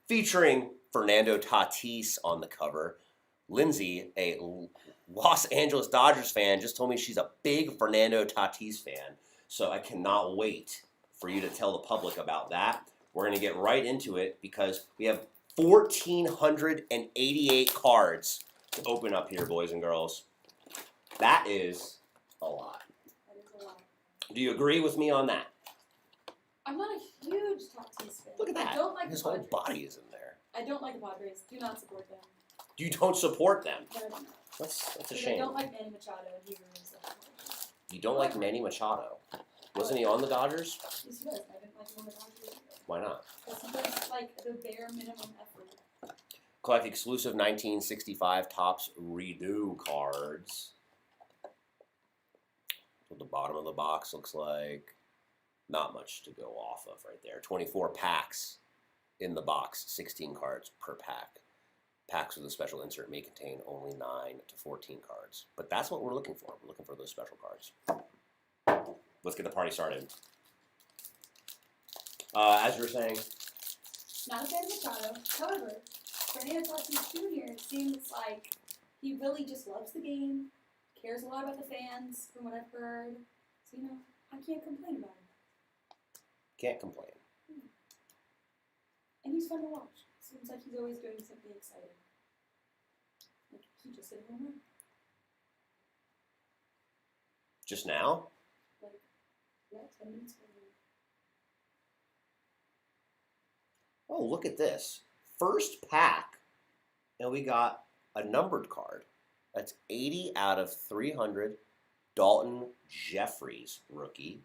featuring Fernando Tatis on the cover. Lindsay, a Los Angeles Dodgers fan, just told me she's a big Fernando Tatis fan. So I cannot wait for you to tell the public about that. We're going to get right into it because we have 1,488 cards to open up here, boys and girls. That is a lot. That is a lot. Do you agree with me on that? I'm not a huge Tatis fan. Look at that. I don't like His the whole Padres. body is in there. I don't like the Padres. Do not support them. You don't support them. No, I do not. That's a Because I shame. don't like Manny Machado, and he ruins the Padres. You don't like Manny Machado. Wasn't he on the Dodgers? Yes, he was. I didn't like him on the Dodgers either. Why not? Because he does like the bare minimum effort. Collect exclusive 1965 Topps Redo cards. What the bottom of the box looks like. Not much to go off of right there. 24 packs in the box, 16 cards per pack. Packs with a special insert may contain only 9 to 14 cards. But that's what we're looking for. We're looking for those special cards. Let's get the party started. As you were saying, Not a fan of Machado. However, Fernando Tatis Jr. seems like he really just loves the game, cares a lot about the fans, from what I've heard. So, I can't complain about him. can't complain. And he's fun to watch. Seems like he's always doing something exciting. Like, he just hit a home run. Just now? Like, yeah, 10 minutes ago. Oh, look at this. First pack, and we got a numbered card. That's 80 out of 300. Dalton Jeffries, rookie,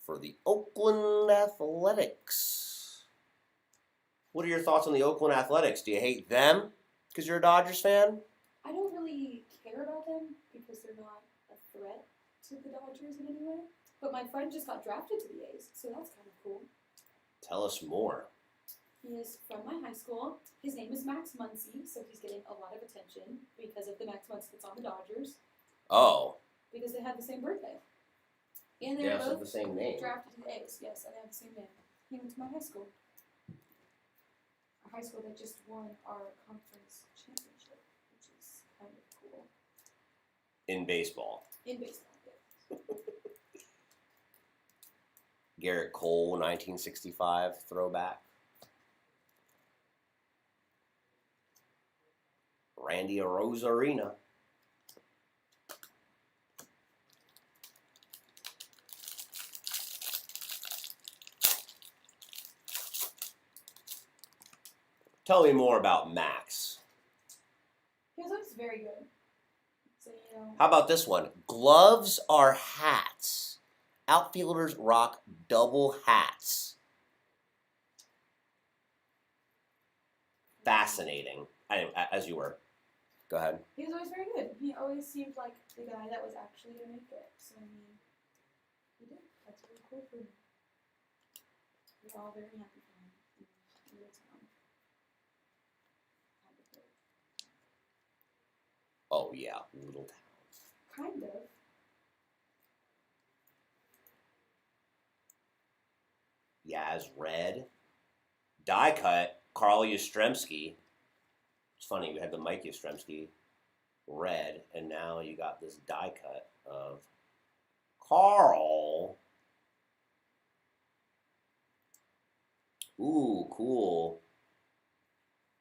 for the Oakland Athletics. What are your thoughts on the Oakland Athletics? Do you hate them because you're a Dodgers fan? I don't really care about them because they're not a threat to the Dodgers in any way. But my friend just got drafted to the A's, so that's kind of cool. Tell us more. He is from my high school. His name is Max Muncy, so he's getting a lot of attention because of the Max Muncy that's on the Dodgers, Oh, because they have the same birthday. And they they're also have both the same name. drafted to the A's. Yes, and they have the same name. He went to my high school. A high school that just won our conference championship, which is kind of cool. In baseball. In baseball, yeah. Garrett Cole, 1965 throwback. Randy Arozarena. Tell me more about Max. He was always very good. So, How about this one? Gloves are hats. Outfielders rock double hats. Fascinating. As you were. Go ahead. he was always very good. He always seemed like the guy that was actually going to make it. So, he did. That's really cool for him. We're all very happy for him. In the town. Kind of good. Oh, yeah. Little town. Kind of. Yaz Red. Die cut. Carl Yastrzemski. It's funny, we had the Mike Yastrzemski red, and now you got this die cut of Carl. Ooh, cool.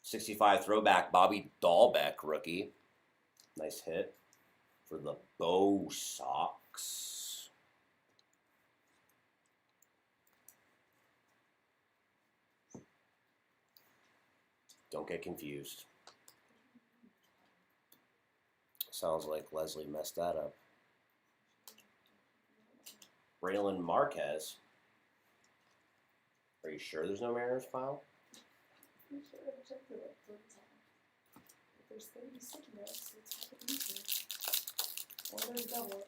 65 throwback Bobby Dahlbeck rookie. Nice hit for the Bo Sox. Don't get confused. Sounds like Leslie messed that up. Braylon Marquez. Are you sure there's no Mariners file? I'm sure I've checked it like 3 times. If there's 30 sticky notes, it's not easy. Or there's double.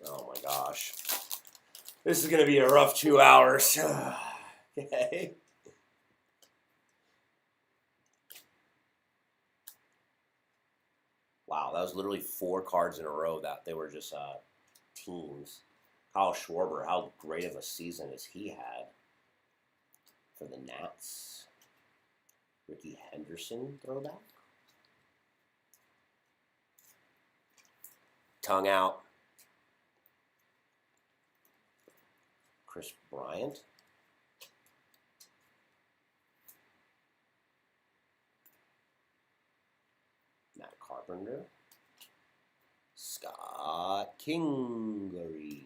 Oh my gosh. This is going to be a rough 2 hours. Okay. Wow, that was literally 4 cards in a row that they were just teams. Kyle Schwarber, how great of a season has he had? for the Nats. Ricky Henderson throwback. Tongue out. Chris Bryant. Matt Carpenter. Scott Kingery.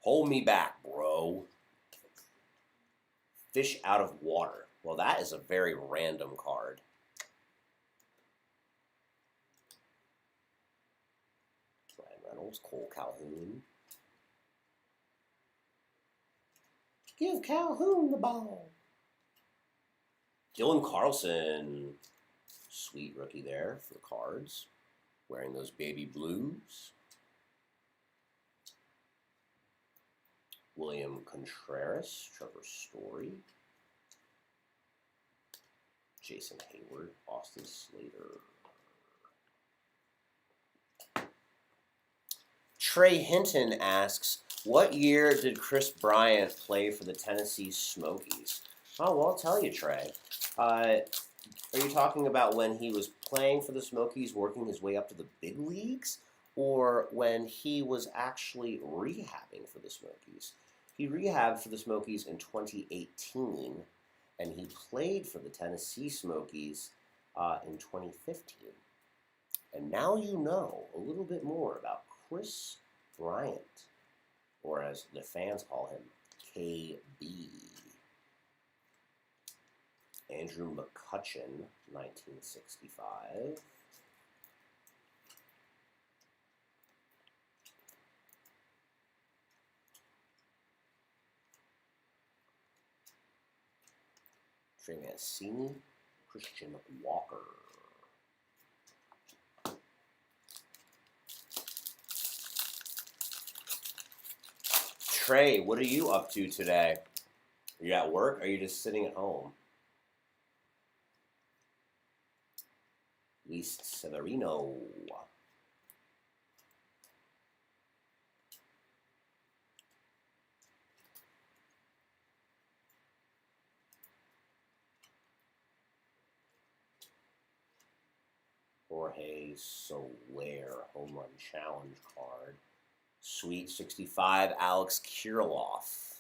Hold me back, bro. Fish out of water. Well, that is a very random card. Ryan Reynolds, Cole Calhoun. Give Calhoun the ball. Dylan Carlson. Sweet rookie there for the Cards. Wearing those baby blues. William Contreras, Trevor Story, Jason Hayward, Austin Slater. Trey Hinton asks, what year did Chris Bryant play for the Tennessee Smokies? Oh, well, I'll tell you, Trey. Are you talking about when he was playing for the Smokies, working his way up to the big leagues, or when he was actually rehabbing for the Smokies? He rehabbed for the Smokies in 2018, and he played for the Tennessee Smokies in 2015. And now you know a little bit more about Chris Bryant, or as the fans call him, KB. Andrew McCutchen, 1965. Trey Mancini, Christian Walker. Trey, what are you up to today? Are you at work or are you just sitting at home? Luis Severino. Jorge Soler, home run challenge card. Sweet 65, Alex Kirilloff.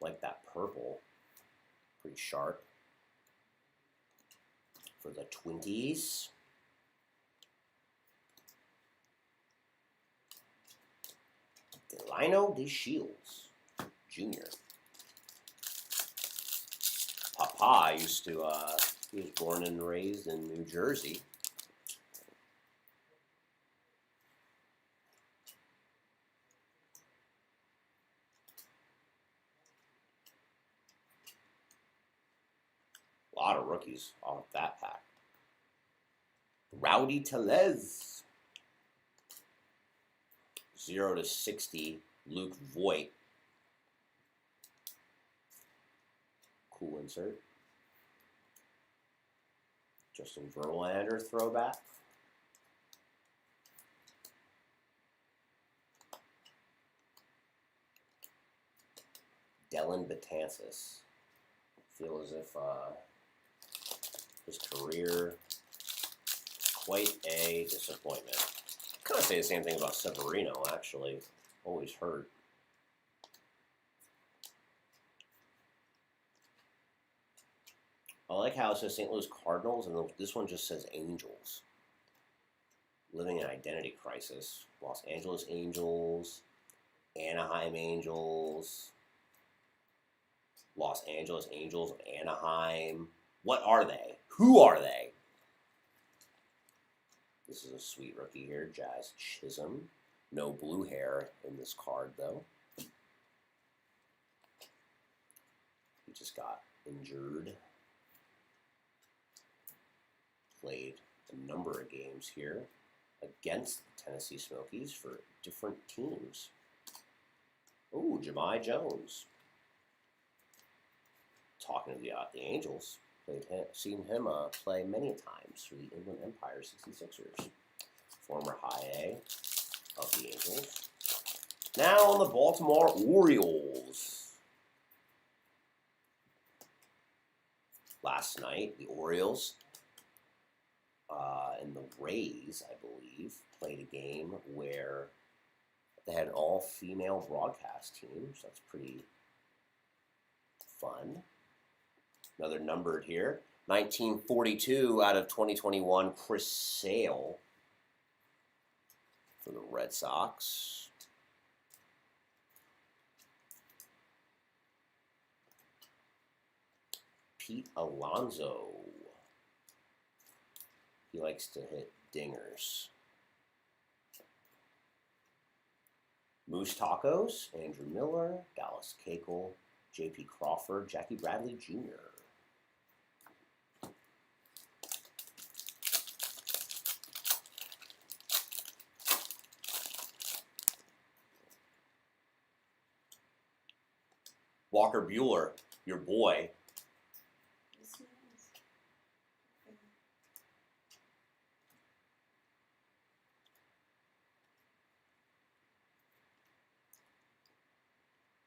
Like that purple. Pretty sharp. For the Twinkies. Delino De Shields, Jr. Papa used to, he was born and raised in New Jersey. A lot of rookies off that pack. Rowdy Tellez. 0-60, Luke Voigt. Cool insert. Justin Verlander throwback. Dellin Betances. Feel as if his career is quite a disappointment. Kind of say the same thing about Severino, actually. Always hurt. I like how it says St. Louis Cardinals, and this one just says Angels. Living an identity crisis. Los Angeles Angels, Anaheim Angels, Los Angeles Angels, Anaheim. What are they? Who are they? This is a sweet rookie here, Jazz Chisholm. No blue hair in this card, though. He just got injured. Played a number of games here against the Tennessee Smokies for different teams. Ooh, Jahmai Jones. Talking to the Angels. Seen him play many times for the Inland Empire 66ers. Former high A of the Angels. Now on the Baltimore Orioles. Last night, the Orioles and the Rays, I believe, played a game where they had an all-female broadcast team, so that's pretty fun. Another numbered here. 1942 out of 2021, Chris Sale for the Red Sox. Pete Alonso. He likes to hit dingers. Moose Tacos, Andrew Miller, Dallas Keuchel, J.P. Crawford, Jackie Bradley Jr. Walker Buehler, your boy. This one is. Okay.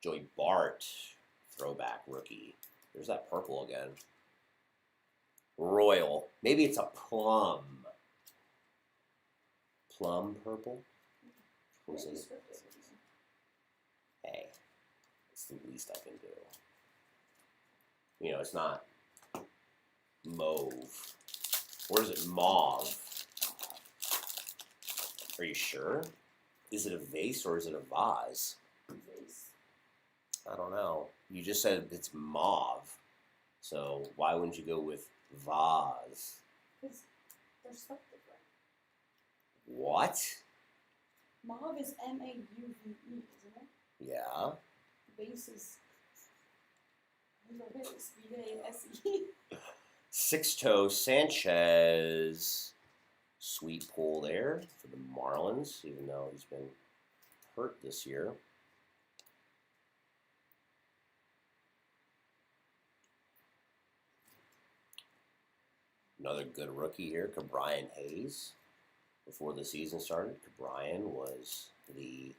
Joey Bart, throwback rookie. There's that purple again. Royal. Maybe it's a plum. Plum purple? Was Very it? descriptive. Hey, it's the least I can do. You know, it's not mauve. Or is it mauve? Are you sure? Is it a vase or is it a vase? Vase. I don't know. You just said it's mauve. So why wouldn't you go with vase? Because they're stuff different. What? Mauve is M-A-U-V-E, isn't it? Yeah. Vase is. Vase. V-A-S-E. Sixto Sanchez. Sweet pull there for the Marlins, even though he's been hurt this year. Another good rookie here, Cabrian Hayes. Before the season started, Cabrian was the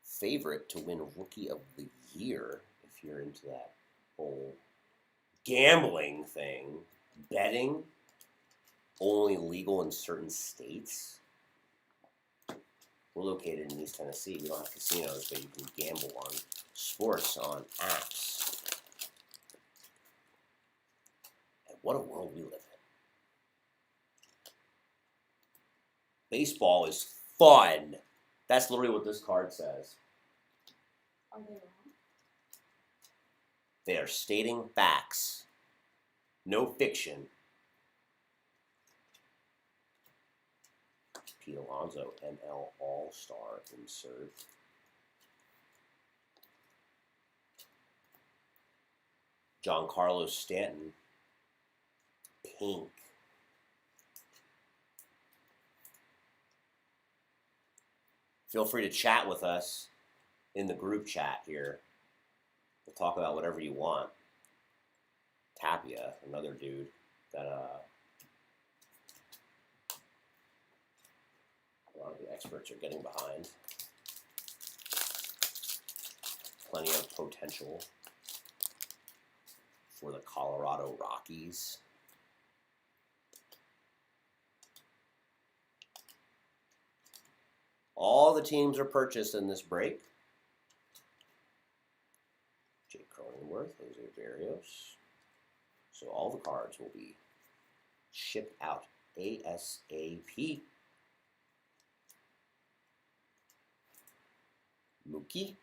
favorite to win Rookie of the Year, if you're into that whole gambling thing. Betting, only legal in certain states. We're located in East Tennessee. We don't have casinos, but you can gamble on sports on apps. And what a world we live in. Baseball is fun. That's literally what this card says. Are they wrong? They are stating facts. No fiction. Pete Alonso, NL All-Star insert. Giancarlo Stanton, pink. Feel free to chat with us in the group chat here. We'll talk about whatever you want. Tapia, another dude that a lot of the experts are getting behind. Plenty of potential for the Colorado Rockies. All the teams are purchased in this break. Jake Cronenworth, Jose Berrios. So all the cards will be shipped out ASAP. Mookie.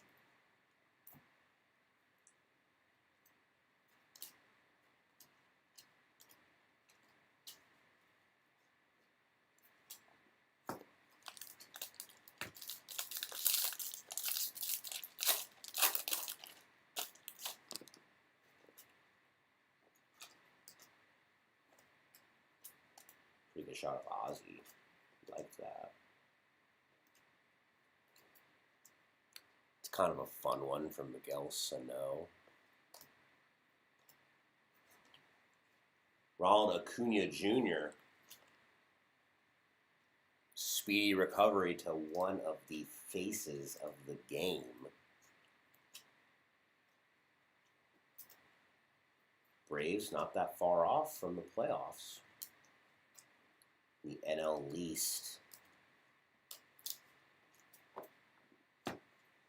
Pretty good shot of Ozzy. Like that. It's kind of a fun one from Miguel Sano. Ronald Acuna Jr. Speedy recovery to one of the faces of the game. Braves not that far off from the playoffs. The NL East.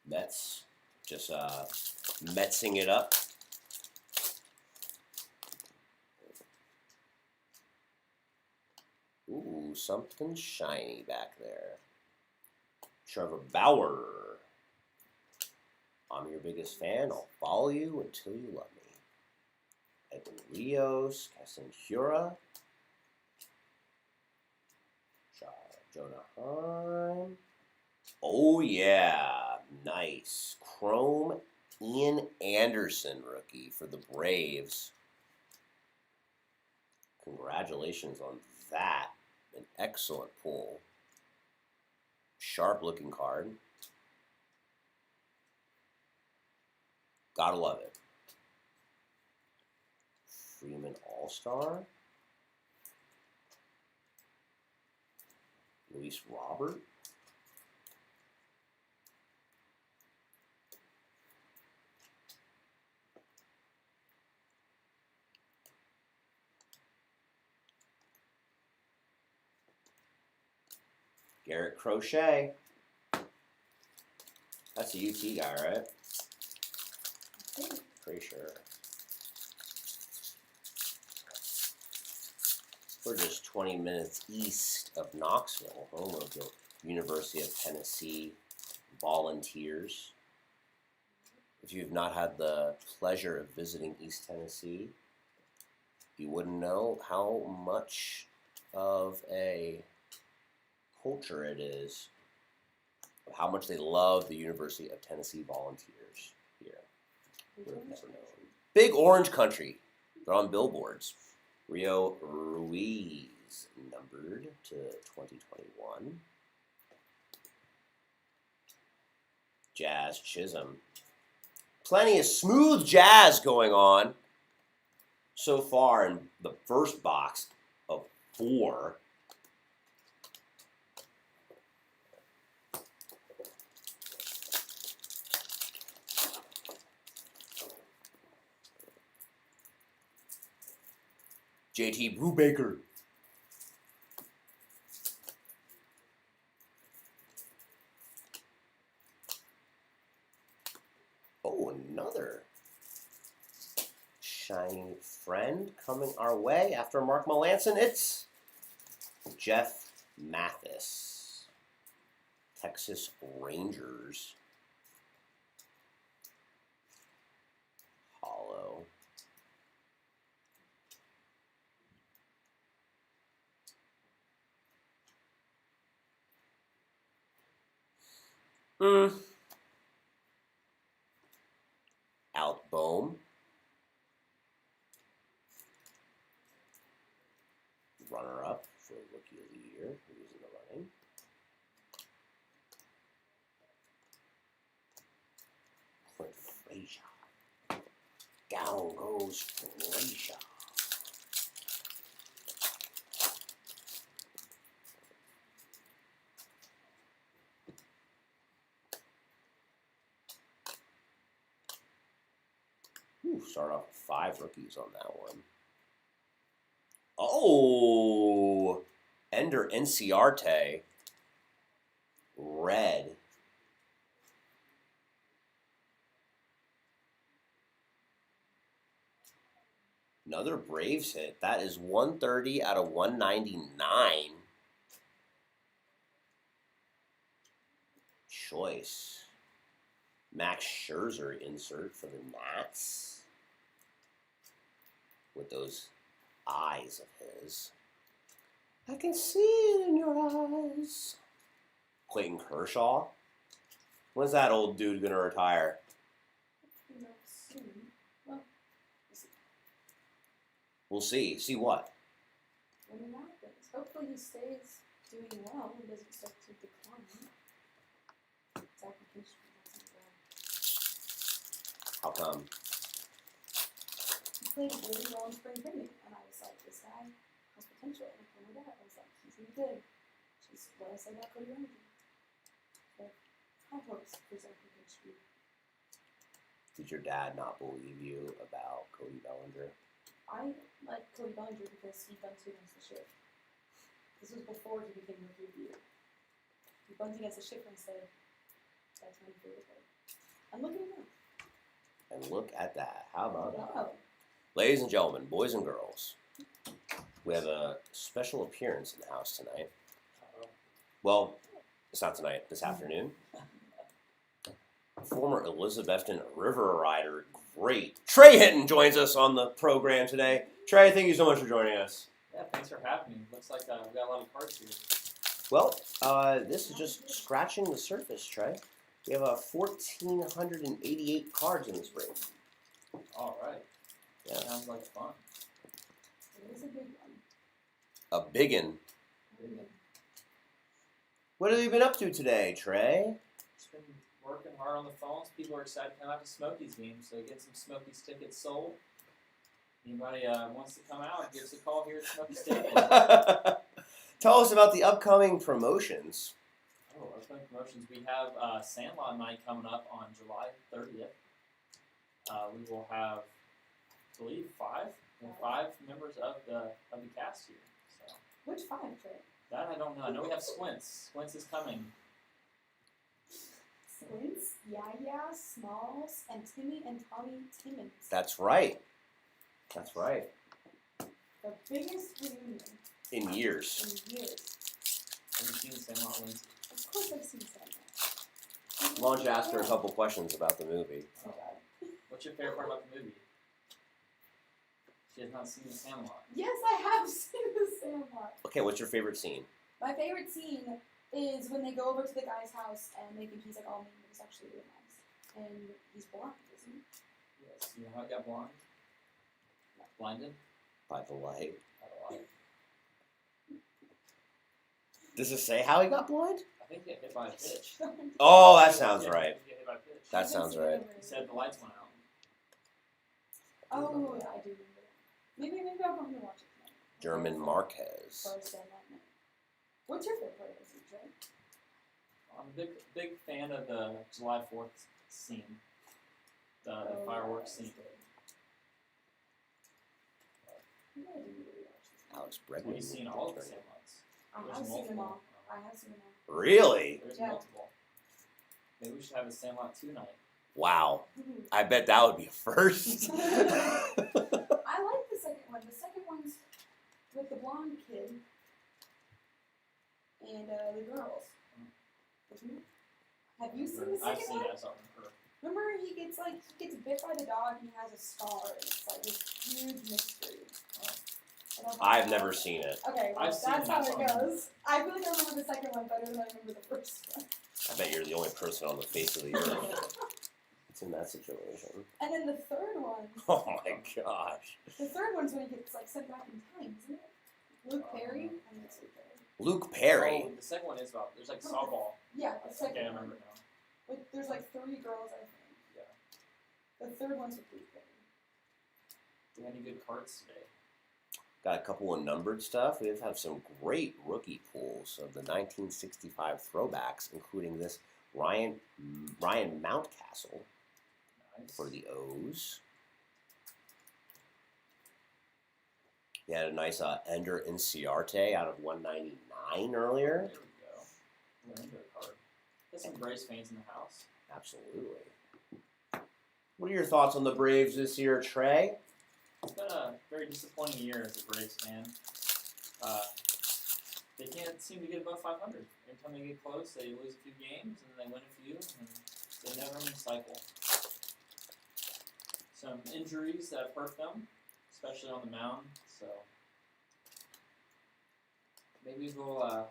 Mets just Metsing it up. Ooh, something shiny back there. Trevor Bauer. I'm your biggest fan. I'll follow you until you love me. Edwin Rios, Casanhura. Jonah Heim. Oh, yeah. Nice. Chrome Ian Anderson rookie for the Braves. Congratulations on that. An excellent pull. Sharp looking card. Gotta love it. Freeman All-Star. Luis Robert. Garrett Crochet. That's a UT guy, right? Pretty sure. We're just 20 minutes east of Knoxville, home of the University of Tennessee Volunteers. If you've not had the pleasure of visiting East Tennessee, you wouldn't know how much of a culture it is, how much they love the University of Tennessee Volunteers here. Would have never known. Big Orange Country. They're on billboards. Rio Ruiz, numbered to 2021. Jazz Chisholm. Plenty of smooth jazz going on so far in the first box of 4. JT Brubaker. Oh, another shiny friend coming our way after Mark Melancon. It's Jeff Mathis, Texas Rangers. Hollow. Outbohm. Runner-up for Rookie of the Year, who's in the running. Clint Frazier. Down goes Frazier. Start off with 5 rookies on that one. Oh, Ender Inciarte, red. Another Braves hit. That is 130 out of 199. Choice. Max Scherzer insert for the Nats. With those eyes of his. I can see it in your eyes. Clayton Kershaw. When's that old dude gonna retire? Soon. Well, we'll see. See what? when it happens. Hopefully he stays doing well and doesn't start to decline. His application wasn't How come? played really well in spring training, and I was like, this guy has potential. And I told my dad, I was like, he's gonna be good. Just what I said about Cody Bellinger. So, high hopes for Zachary Pitchford. Did your dad not believe you about Cody Bellinger? I like Cody Bellinger because he bunted against the shift. This was before he became Rookie of the Year. He bunted against the shift and said, that's my favorite play. And look at him now. And look at that. How about that? Wow. Ladies and gentlemen, boys and girls, we have a special appearance in the house tonight. Well, it's not tonight, this afternoon. Former Elizabethton River Rider, great Trey Hinton joins us on the program today. Trey, thank you so much for joining us. Yeah, thanks for having me. Looks like we got a lot of cards here. Well, this is just scratching the surface, Trey. We have 1,488 cards in this break. All right. Yeah. Sounds like fun. It was a big one. A biggin. What have you been up to today, Trey? Just been working hard on the phones. People are excited to come out to Smokies games, so get some Smokies tickets sold. Anybody wants to come out, give us a call here at Smokies Stadium. Tell us about the upcoming promotions. Oh, upcoming promotions. We have Sandlot Night coming up on July 30th. We will have, I believe, five members of the cast here. So Which 5, Trey? that I don't know. I know we have Squints. Squints is coming. Squints, Yaya, Smalls, and Timmy and Tommy Timmons. That's right. That's right. The biggest reunion In years. in years. Have you seen Sandlot Lindsay? Of course I've seen Sandlot. Launch asked her a couple questions about the movie. Oh, God. What's your favorite part about the movie? She has not seen the Sandlot. Yes, I have seen the Sandlot. Okay, what's your favorite scene? My favorite scene is when they go over to the guy's house and they think he's like all mean, but he's actually really nice. And he's blind, isn't he? Yes. You know how it got blind? Blinded By the light. by the light. Does it say how he got blind? I think he got hit by a pitch. Oh, that sounds Yeah, right. he got hit by a pitch. That sounds right. He said the lights went out. Oh, yeah, I do remember that. Maybe I'll come here and watch it tonight. German Marquez. First and that night. What's your favorite part of this, Trey? I'm a big fan of the July 4th scene, the fireworks scene. Alex Have Bregman. you seen all of the Sandlots? I There's have seen them multiple. all. I have seen them all. Really? There's Yeah. multiple. Maybe we should have a Sandlot 2 night. Wow. I bet that would be a first. I like the second one. The second one's with the blonde kid and the girls. Have you seen the I've second seen one? it. I saw it on her. Remember he gets bit by the dog and he has a scar and it's like this huge mystery. I don't know I've how- never seen it. Okay, well, I've seen that's it, how I saw it it. goes. I feel like I remember the second one better than I remember the first one. I bet you're the only person on the face of the earth that's in that situation. And then the third one, Oh my gosh. the third one's when he gets like sent back in time, isn't it? Luke Perry? I think it's Luke Perry. Luke Perry. Oh, the second one is about, there's like softball. Yeah, the second Okay, I one. remember it now. Like, there's like 3 girls, I think. Yeah. The third one's with Luke Perry. Do you have any good cards today? Got a couple of numbered stuff. We have some great rookie pools of the 1965 throwbacks, including this Ryan Mountcastle Nice. for the O's. We had a nice Ender Inciarte out of 199 earlier. There we go. We're into a card. There's some Braves fans in the house. Absolutely. What are your thoughts on the Braves this year, Trey? It's been a very disappointing year as a Braves fan. They can't seem to get above 500. Every time they get close, they lose a few games, and then they win a few, and they never win a cycle. Some injuries that have hurt them, especially on the mound, so maybe they'll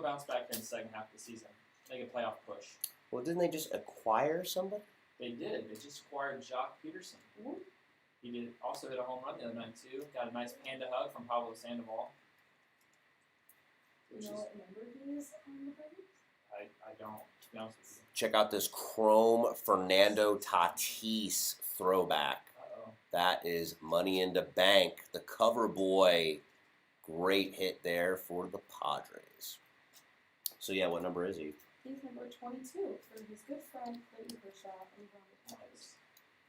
bounce back here in the second half of the season. Make a playoff push. Well, didn't they just acquire somebody? They did. They just acquired Jock Peterson. He did also hit a home run the other night too. Got a nice panda hug from Pablo Sandoval. Do Which you know is, what number he is on the Braves? I don't, to be honest with Check out this Chrome Fernando Tatis throwback. you. Uh-oh. That is Money in the Bank, the cover boy. Great hit there for the Padres. So yeah, what number is he? He's number 22 for his good friend Clayton Kershaw and Ronald Myers.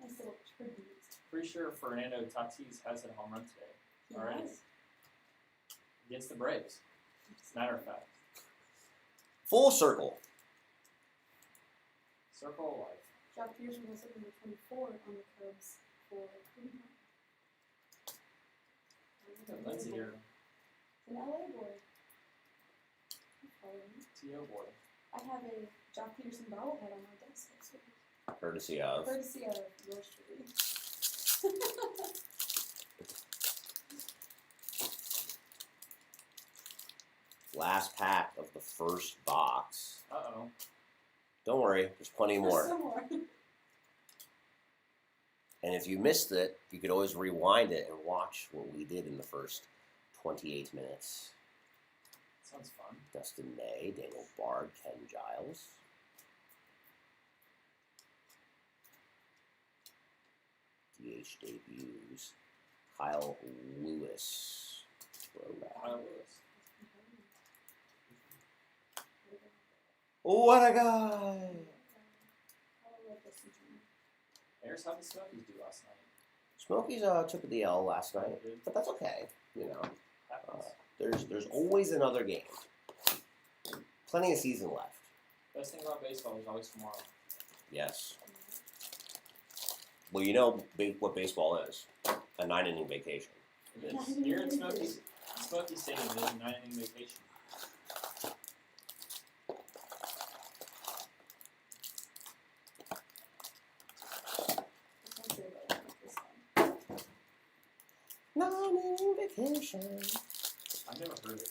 Nice little tribute. Pretty sure Fernando Tatis has a home run today He Alright. has. against the Braves. Matter of fact, Full circle. circle of life. Jock Peterson was at number 24 on the Cubs for Cleveland. Lindsay here, An LA boy. Follow me. T.O. boy. I have a Jock Peterson bobblehead on my desk next week. Courtesy of. Courtesy of yours truly. Last pack of the first box. Uh-oh. Don't worry, there's plenty There's more. some more. And if you missed it, you could always rewind it and watch what we did in the first 28 minutes. Sounds fun. Dustin May, Daniel Bard, Ken Giles. DH debuts. Kyle Lewis. Throwback. Kyle Lewis. What a guy! There's how the Smokies do last night. Smokies took the L last night, but that's okay. You know, Happens. there's always another game. Plenty of season left. Best thing about baseball is always tomorrow. Yes. Well, you know what baseball is. A 9-inning vacation. It is. Here in Smoky Stadium, it is a 9-inning vacation. Nine-inning vacation. I've never heard it.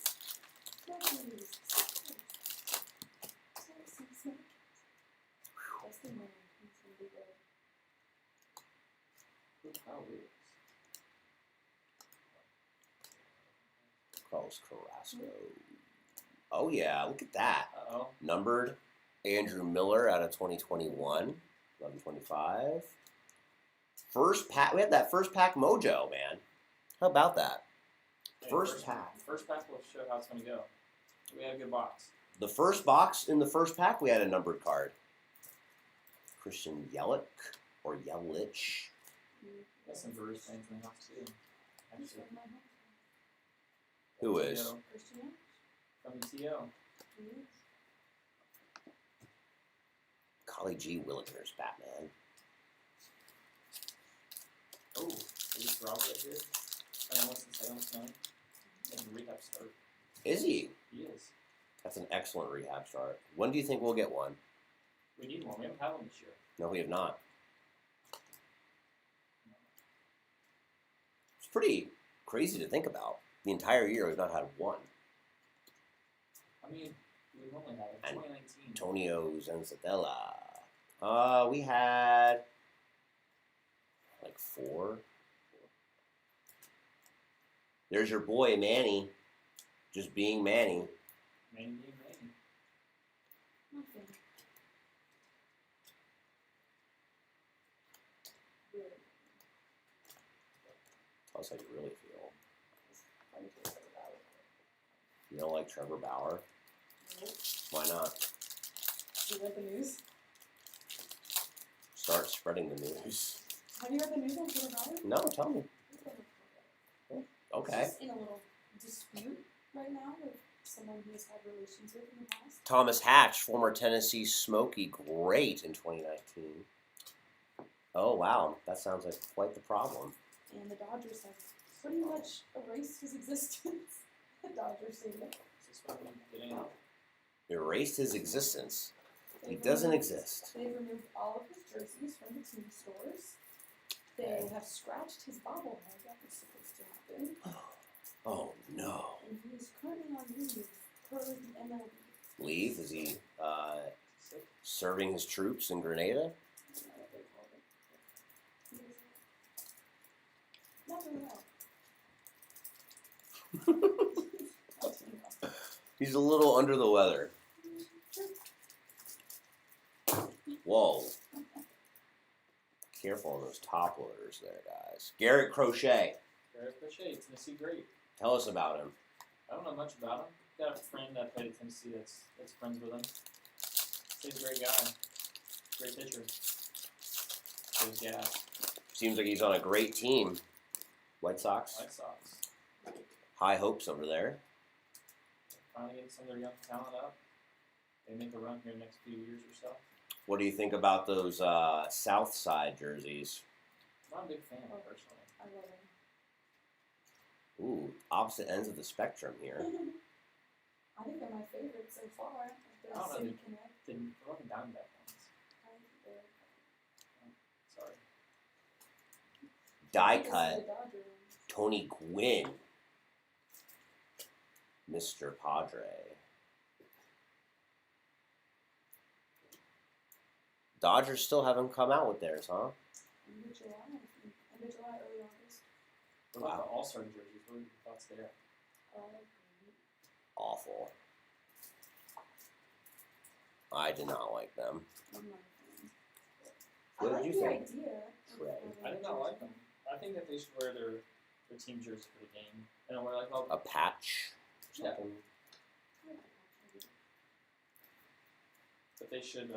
Who's Kyle Lewis? Carlos Carrasco. Oh yeah, look at that. Uh-oh. Numbered Andrew Miller out of 2021. 1125. First pack. We had that first pack mojo, man. How about that? Hey, First pack. First pack will show how it's going to go. We had a good box. The first box in the first pack, we had a numbered card. Christian Yelich or Yelich. Got some Brewers fans in the house too. Actually, Who is? T.O. From the T.O. Collie G. Williker's Batman. Oh, is Robert here? I almost can say almost 9. And rehab start. Is he? He is. That's an excellent rehab start. When do you think we'll get one? We need one. We haven't had one this year. No, we have not. It's pretty crazy to think about. The entire year we've not had one. I mean, we've only had it in And 2019. Antonio Zenzatella. We had like 4. There's your boy Manny, just being Manny. Maybe. Nothing. Really. Tell us how you really feel. Funny to say about it. You don't like Trevor Bauer? Nope. Why not? You read the news? Start spreading the news. Have you read the news on Twitter about it? No, tell me. Okay. He's just in a little dispute right now with someone he has had relations with in the past. Thomas Hatch, former Tennessee Smoky, great in 2019. Oh, wow. That sounds like quite the problem. And the Dodgers have pretty much erased his existence. The Dodgers say that. Is this what we're getting out? Erased his existence. He They've doesn't removed- exist. They've removed all of his jerseys from the team stores. They have scratched his bobblehead that was supposed to happen. Oh, no. And he is currently on leave per the MLB. Leave? Is he Sick. serving his troops in Grenada? I don't know what they call it. Never know. He's a little under the weather. Whoa. careful on those top loaders there, guys. Garrett Crochet. Very Crochet, Tennessee great. Tell us about him. I don't know much about him. Got a friend that played at Tennessee that's friends with him. He's a great guy. Great pitcher. Good gas. Seems like he's on a great team. White Sox. White Sox. High hopes over there. Finally getting some of their young talent up. They make a run here in the next few years or so. What do you think about those South Side jerseys? Not a big fan personally. I love Ooh, opposite ends of the spectrum here. them. I think they're my favorite so far. I They're don't know, City Connect. Didn't throw the Diamondback ones. I think they're. Sorry. Die I think cut. it's the Dodger ones. Tony Gwynn. Mr. Padre. Dodgers still haven't come out with theirs, huh? End of July, I think. End of July, early August. What about Wow. the All-Star jerseys? What are your thoughts there? Great. Awful. I did not like them. I'm not a fan. What I did like you the think? idea. of Trey. having I did a not like jersey. them. I think that they should wear their team jersey for the game. And wear like all A patch or Yeah. something. I like that. but they should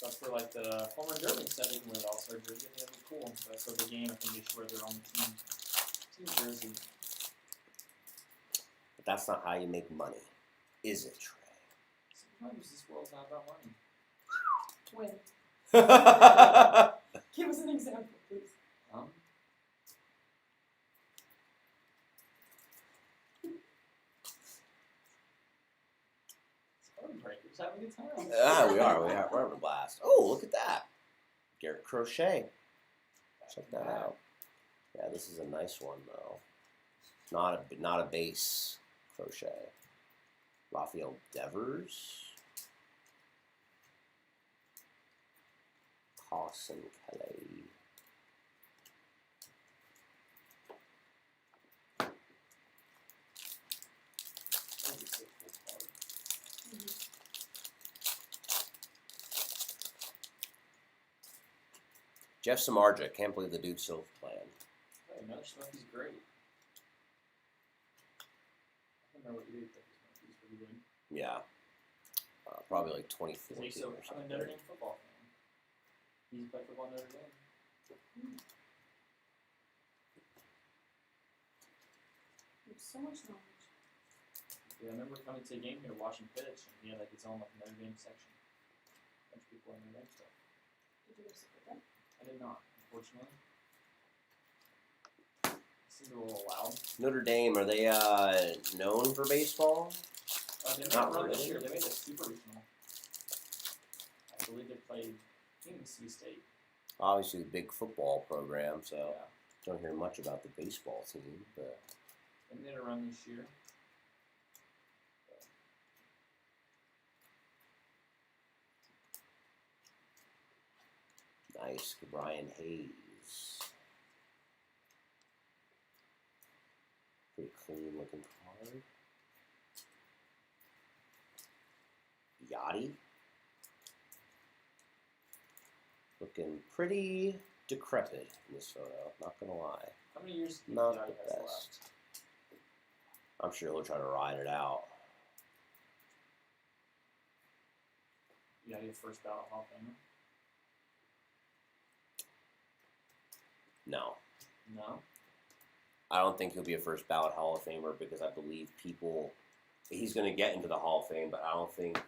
but for like the home run derby and stuff they can wear the All-Star jersey. I think that'd be cool. But for the game I think they should wear their own team jersey. But that's not how you make money, is it, Trey? Sometimes this world's not about money. When? Well, Give us an example, please. Spring breakers having a good time. we are. We're having a blast. Oh, look at that. Garrett Crochet. Check that out. Yeah, this is a nice one though. Not a base crochet. Rafael Devers. Carson Kelly. That'd be so cool card. Jeff Samardzija. Can't believe the dude's still playing. Hey, another stuff is great. I don't know what you did, but he's pretty good. Yeah. Probably like Because 2014 he's so, or I'm a something. Notre Dame football fan. He's played football at Notre Dame. You have so much knowledge. Yeah, I remember coming to a game here to watch him pitch, and he had like his own like Notre Dame section. A bunch of people in Notre Dame stuff. Did you go support them? I did not, unfortunately. It seemed a little loud. Notre Dame, are they known for baseball? They made Not a run this really. year. They made a super regional. I believe they played Tennessee State. Obviously, a big football program, so Yeah. don't hear much about the baseball team. But They made a run this year. nice, Brian Hayes. Pretty clean looking card. Yachty. Looking pretty decrepit in this photo, not gonna lie. How many years do you Not think the Yachty has best. left? I'm sure he'll try to ride it out. Yachty, the first ballot Hall of Famer? No. No. I don't think he'll be a first ballot Hall of Famer because I believe he's going to get into the Hall of Fame, but I don't think,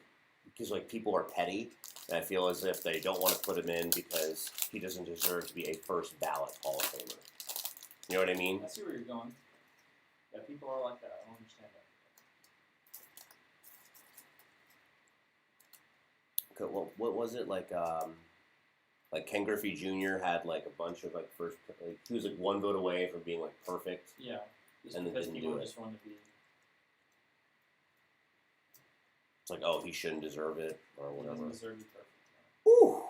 because like people are petty, and I feel as if they don't want to put him in because he doesn't deserve to be a first ballot Hall of Famer. You know what I mean? I see where you're going. Yeah, people are like that. I don't understand that. Okay, well, what was it like Ken Griffey Jr. had like a bunch of like first, like he was like one vote away from being like perfect. Yeah. Just And they because didn't people do it. just want to be. It's like, oh, he shouldn't deserve it or He whatever. doesn't deserve to be perfect. Ooh,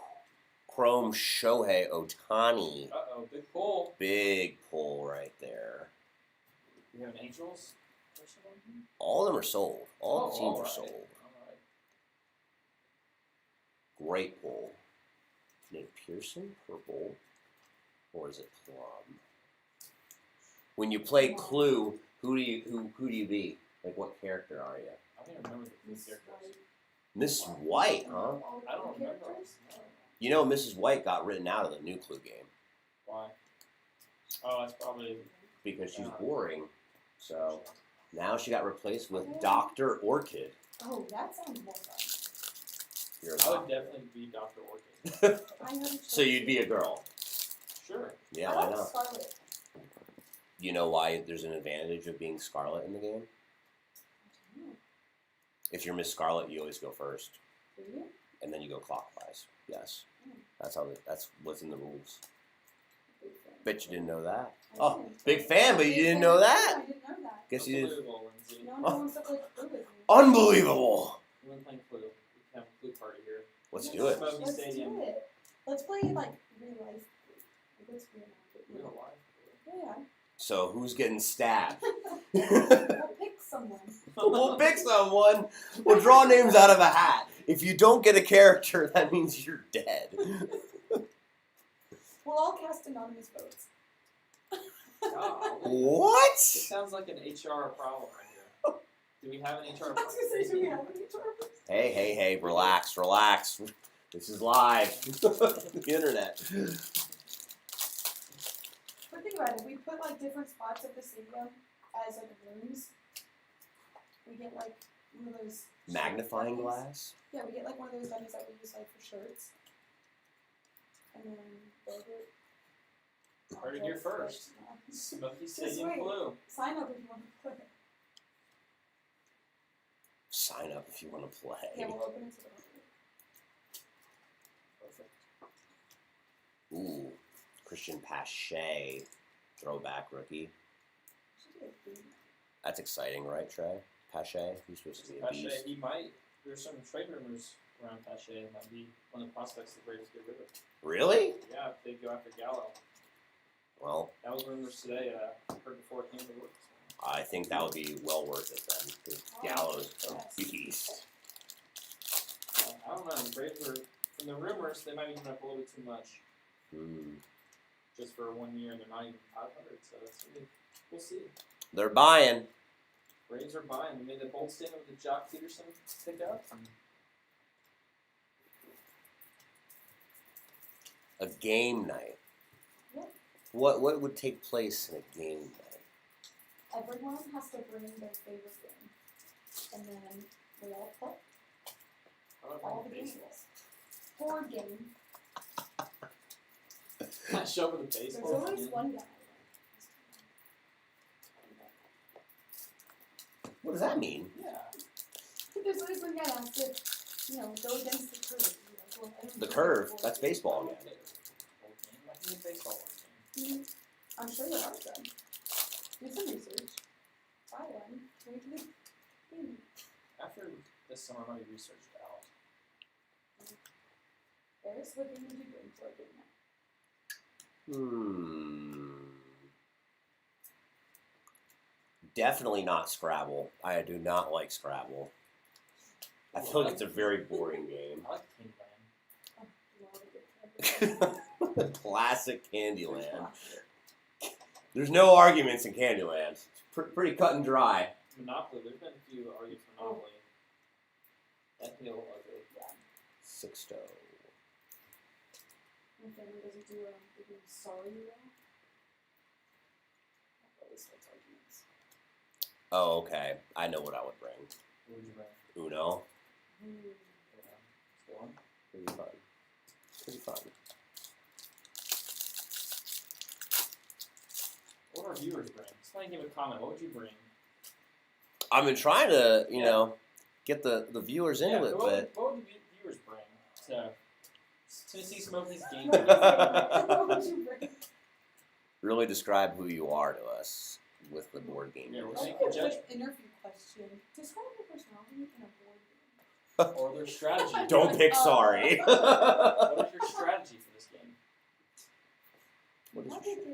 Chrome Shohei Ohtani. Uh-oh, big pull. Big pull right there. We have an Angels person on here? All of them are sold. All the teams all are right. sold. All right. Great pull. Nate Pearson purple, or is it plum? When you play Clue, who do you be? Like, what character are you? I don't even remember the Miss characters. White. Miss White, huh? All the I don't remember. characters? No. You know, Mrs. White got written out of the new Clue game Why? Oh, that's probably. because she's boring. So now she got replaced with Dr. Orchid. Oh, that sounds more fun. You're a I would doctor. definitely be Dr. Orchid. I haven't So you'd be a girl. Sure. Yeah, I why like not? Scarlet. You know why there's an advantage of being Scarlet in the game? Oh, If you're Miss Scarlet, you always go first, do you? and then you go clockwise. Yes, Hmm. that's what's in the rules. Big fan. Bet you didn't know that. I Oh, didn't. big fan, but you didn't know that. I didn't know that. Guess you did. Unbelievable, Lindsay. No one wants to play Clue with me. Unbelievable. We're playing Clue. We can have a Clue party here. Let's Yes, do it. Smoky Let's Stadium. do it. Let's play like real life Clue. Like, let's reenact it. Real life. Yeah. So who's getting stabbed? We'll pick someone. We'll pick someone. We'll draw names out of a hat. If you don't get a character, that means you're dead. We'll all cast anonymous votes. Golly. What? This sounds like an HR problem right here. Do we have an HR I problem? was gonna say, do we have any charms? Hey, relax. This is live. The internet. But think about it, we put like different spots of the stadium as like rooms. We get like one of those Magnifying shirt glass? dummies. Yeah, we get like one of those dummies that we use like for shirts. And then Velvet. Heard it here first. Smoky Stadium wait. Clue. Sign up if you want to play. Sign up if you want to play. Yeah, we'll open it to the Perfect. Ooh, Christian Pache, throwback rookie. Should be a theme. That's exciting, right, Trey? Pache, he's supposed to be a Pache, beast. he might. There's some trade rumors around Pache. It might be one of the prospects the Braves get rid of. Really? Yeah, if they go after Gallo. Well, That was rumors today. Heard before it came to work. I think that would be well worth it then, because Gallo's a beast. I don't know. The Braves are, from the rumors, they might be giving up a little bit too much just for 1 year, and they're not even 500. So that's really, we'll see. They're buying. Braves are buying. We made the bold statement with the Jock Peterson pickup. A game night. Yep. What would take place in a game night? Everyone has to bring their favorite game. And then we all play How about all the playing games. baseball? Board game. Show up with a There's baseball. always man. one guy. What does that mean? Yeah. There's always one guy that has to, go against the curve. The curve? That's baseball again. Board game. I think it's baseball board game. I'm sure there are some. Do some research. Buy one. Bring it to the game. After this summer, I might be researched out. There's what game would you bring for a game night? Definitely not Scrabble. I do not like Scrabble. I feel like it's a very boring game. I like Kingland. Oh, love it. Classic Candyland. There's no arguments in Candyland. It's pretty cut and dry. Monopoly. There's been a few arguments for Monopoly. That feel ugly. Sixto. My family doesn't do the game sorry though. That always starts arguments. Oh, okay. I know what I would bring. What would you bring? Uno. Yeah. Still on? Pretty fun. Pretty fun. What would our viewers bring? Somebody give a comment. What would you bring? I've been trying to, Yeah. get the viewers into it, but what would the viewers bring to see Smokey's game? What would you bring? really describe who you are to us with the board game. Yeah, we're news. saying- Like a judge- quick interview question. Describe your personality in a board game. Or their strategy. Don't pick sorry. What is your strategy for this game? What is I your would say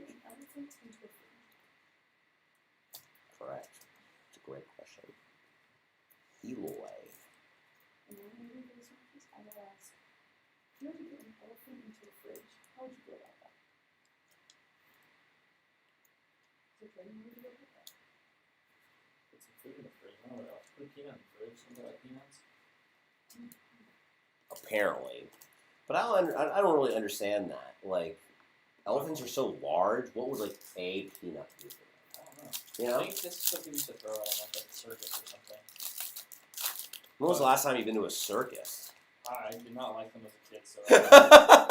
it's interesting. Correct. It's a great question. Eloy. And then maybe there's one piece I would ask, if you were to get an elephant into a fridge, How would you feel about that? Is it good? How would you feel about that? Put some food in the fridge. I don't know what else. Put a peanut in the fridge. Something like peanuts. Apparently, but I don't really understand that. Like, elephants are so large. What would like a peanut do for them? I don't know. You I know? think this is something we used to throw out like at the circus or something. When was the last time you've been to a circus? I did not like them as a kid, so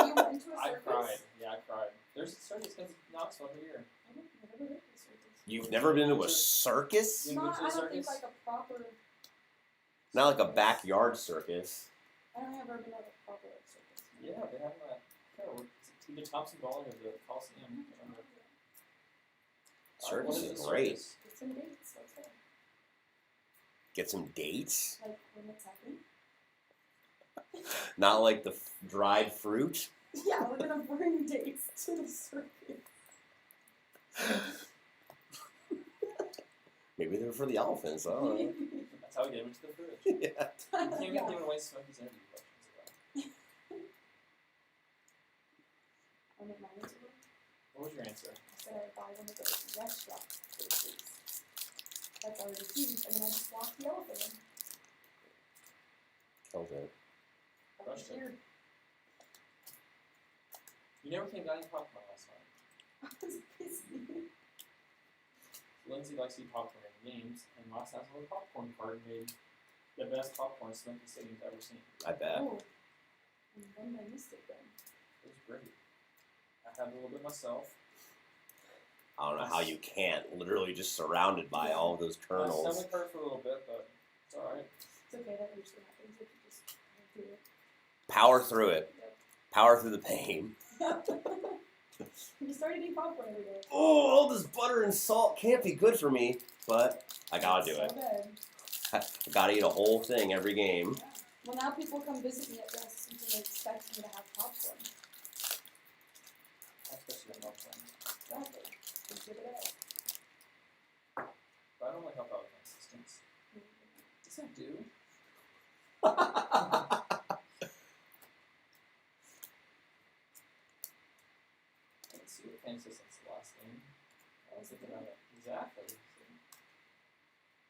You went to a I circus? cried. Yeah, I cried. There's a circus in Knoxville every year. I don't, I've never been to a circus. You've never been to a circus? You Not, been to a I don't think circus? like a proper. Not like a circus. backyard circus. I don't ever been to a proper circus. Yeah, they have that. Either Thompson Bowling or the Coliseum. I can't remember. Circus What is a great. circus? Get some dates. Let's go. Get some dates. Like when it's happening. Not like the dried fruit. Yeah, we're gonna bring dates to the circus. Maybe they're for the elephants. I don't know. That's how we get them into the fridge. Yeah. You can't even Yeah. give away Smokey's interview questions. I'll make my answer. What was your answer? I said I would buy one of those restaurant places. That's already huge, and then I just walk the elephant in. Killed it. Like Crushed it. here. You never came down and talked about last night. I was busy. Lindsay likes to eat popcorn at games, and last night's little popcorn cart made the best popcorn Smoky City's ever seen. I bet. Oh. And when did I missed it then? It was great. I had a little bit myself. I don't know how you can't. Literally just surrounded by all of those My kernels. stomach hurt for a little bit, but it's alright. It's okay, that usually happens if you just do it. Power through it. Power through the pain. Yep. You started eating popcorn every day. Oh, all this butter and salt can't be good for me, but I gotta do So it. good. I gotta eat a whole thing every game. Yeah. Well, now people come visit me at rest and they expect me to have popcorn. Especially on popcorn. Exactly. Just give it out. But I don't like help out with assistance. Yes, I do. Let's see what Kansas since the last game. I was thinking about it. Exactly.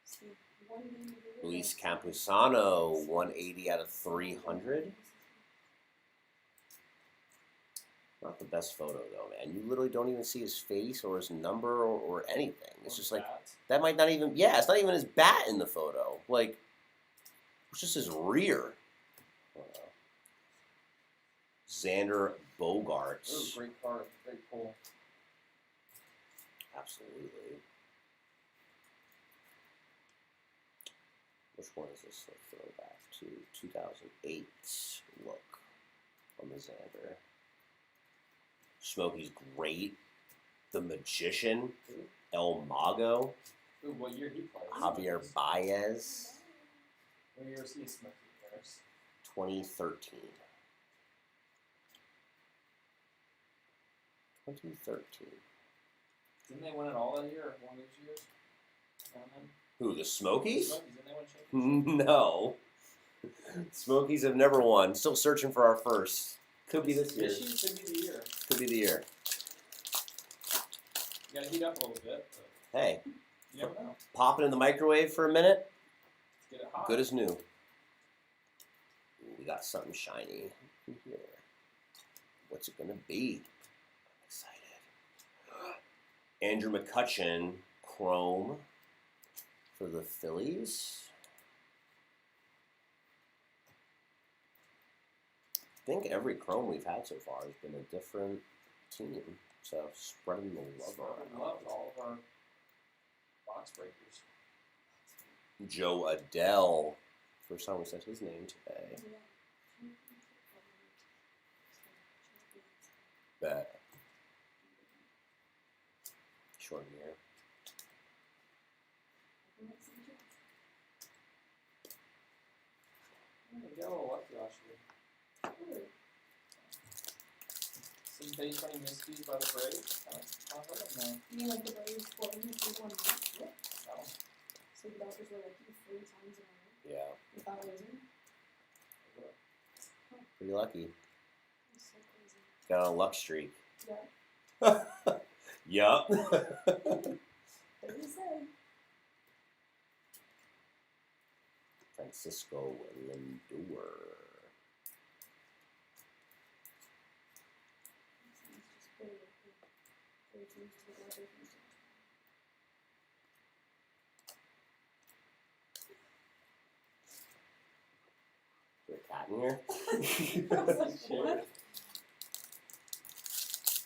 See, one game you do it, Luis that's- Campusano, 180 out of 300. Not the best photo though, man. You literally don't even see his face or his number or anything. It's just like that might not even. Yeah, it's not even his bat in the photo. Like it's just his rear. Xander Bogaerts. Ooh, great card. Great pull. Absolutely. Which one is this? Let's throw back to 2008 look on the Xander. Smokey's great. The Magician, El Mago, Ooh, what year he played? Javier Baez, What year was he Smokey Harris? 2013. 2013. Didn't they win it all that year or one of those years? Who, the Smokies? Smokies, didn't they win championship? No. Smokies have never won. Still searching for our first. Could be this year. This year could be the year. Could be the year. You gotta heat up a little bit, but Hey, you never know. pop it in the microwave for a minute. Let's get it hot. Good as new. Ooh, we got something shiny in here. What's it gonna be? I'm excited. Andrew McCutchen, Chrome for the Phillies. I think every Chrome we've had so far has been a different team. So spreading the love around. Love all of our box breakers. Joe Adele. First time we said his name today. Bet. Short year. We got a little lucky last year. Some day 20 miscues by the Braves. Kind of hurt them there. You mean like the Braves scoring the 3-1 match? Yeah. That one. So the Dodgers were like 3 times in a row Yeah. without losing? Pretty lucky. That's so crazy. Got a luck streak. Yeah. Yup. What do you say? Francisco Lindor. Is there a cat in here? I was like, Sure. what?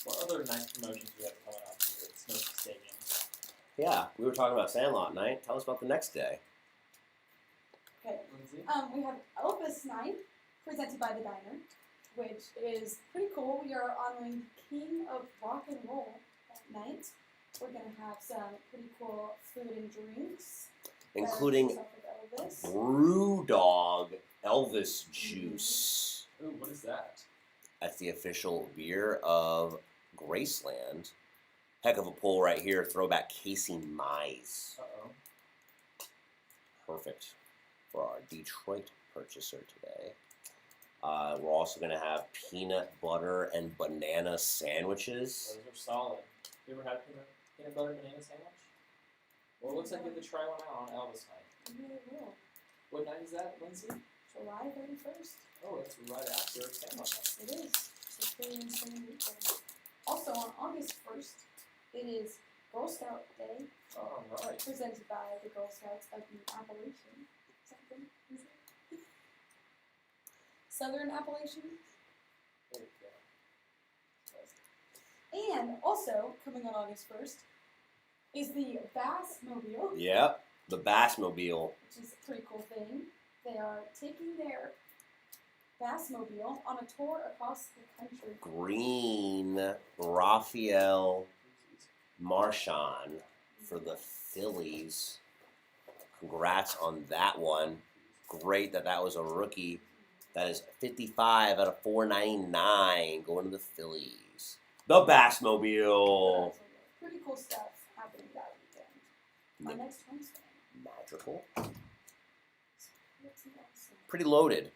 What other nice promotions do we have coming up here at Smoky Stadium? Yeah, we were talking about Sandlot Night. Tell us about the next day. Okay. Lindsay? We have Elvis Night, presented by the Diner, which is pretty cool. We are honoring the king of rock and roll that night. We're going to have some pretty cool food and drinks. Including Stuff with Elvis. Brew Dog Elvis Juice. Ooh, what is that? That's the official beer of Graceland. Heck of a pull right here. Throwback Casey Mize. Uh-oh. Perfect for our Detroit purchaser today. We're also going to have peanut butter and banana sandwiches. Those are solid. You ever had peanut butter banana sandwich? Well, it looks like you have to try one out on Elvis night. We really will. What night is that, Lindsay? July 31st. Oh, it's right after Sandlot night. It is. It's a pretty insane weekend. Also, on August 1st, it is Girl Scout Day, Oh, right. presented by the Girl Scouts of the Appalachian. Something, is it? Southern Appalachian. There you go. And also, coming on August 1st, is the Bassmobile, Yep, the Bassmobile. which is a pretty cool thing. They are taking their Bassmobile on a tour across the country. Green Raphael Marchand for the Phillies. Congrats on that one. Great that was a rookie. That is 55 out of 499 going to the Phillies. The Bassmobile. Pretty cool stuff happening that weekend. On next Wednesday. Magical. What's awesome. Pretty loaded.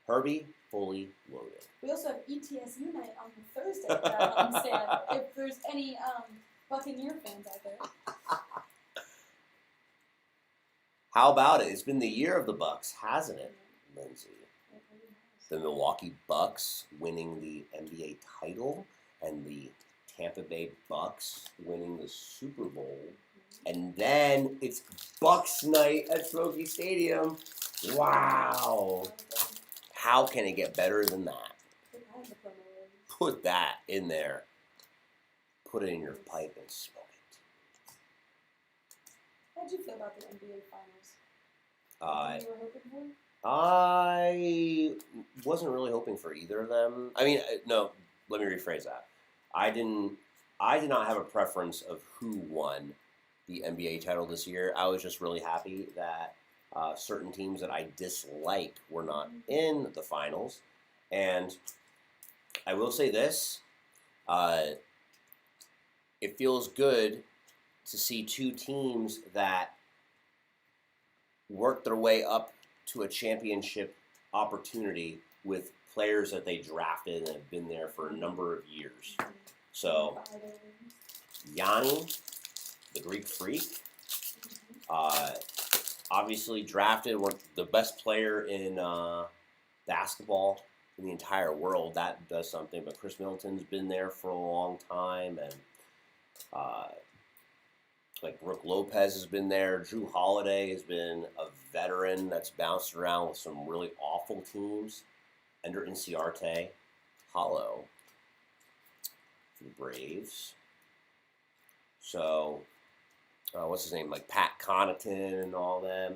Herbie, fully loaded. We also have ETSU night on the Thursday that I understand. If there's any Buccaneer fans out there. How about it? It's been the year of the Bucks, hasn't it, Lindsay? The Milwaukee Bucks winning the NBA title and the Tampa Bay Bucks winning the Super Bowl. And then it's Bucks night at Smoky Stadium. Wow. How can it get better than that? Put that in there. Put it in your pipe and smoke it. How'd you feel about the NBA finals? Uh, You were hoping for? I wasn't really hoping for either of them. I mean, no, let me rephrase that. I did not have a preference of who won the NBA title this year. I was just really happy that certain teams that I dislike were not in the finals. And I will say this, it feels good to see two teams that worked their way up to a championship opportunity with players that they drafted and have been there for a number of years. So, Yanni, the Greek Freak, obviously drafted the best player in basketball in the entire world. That does something. But Chris Middleton's been there for a long time, and like Brooke Lopez has been there. Drew Holiday has been a veteran that's bounced around with some really awful teams. Ender Inciarte, Hollow for the Braves. So, what's his name? Like Pat Connaughton and all them.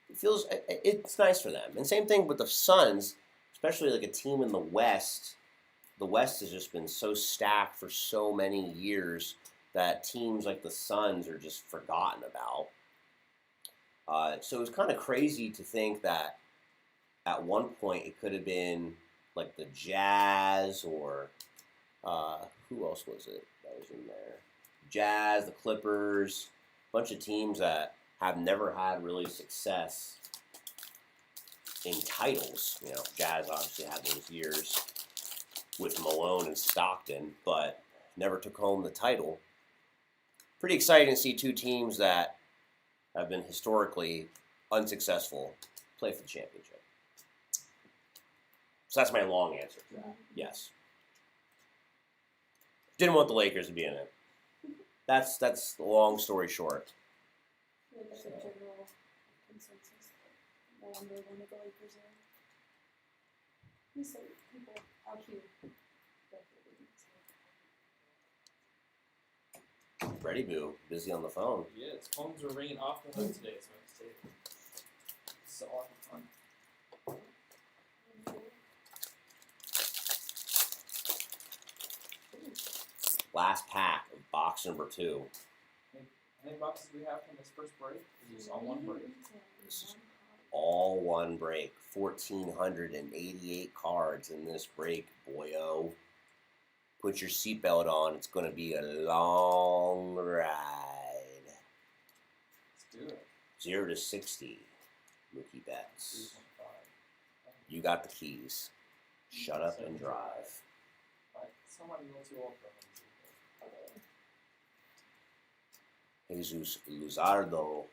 It's nice for them. And same thing with the Suns, especially like a team in the West. The West has just been so stacked for so many years that teams like the Suns are just forgotten about. So it was kind of crazy to think that at one point it could have been like the Jazz or who else was it that was in there? Jazz, the Clippers, a bunch of teams that have never had really success in titles. You know, Jazz obviously had those years. with Malone and Stockton, but never took home the title. Pretty exciting to see two teams that have been historically unsuccessful play for the championship. So that's my long answer to that. Yes. Didn't want the Lakers to be in it. That's the long story short. I feel like that's a general consensus. No wonder one of the Lakers are. We say people out here. Freddie Boo, busy on the phone. Yes, phones are ringing off the hook today, so it's so awesome fun. Last pack of box number 2. How many boxes do we have from this first break? Is this all one break? This is all one break. 1,488 cards in this break, boyo. Put your seatbelt on. It's going to be a long ride. Let's do it. 0 to 60. Mookie Betts. 3.5. You got the keys. Shut up and drive. Right. Somebody a little too old for him. Jesus Luzardo.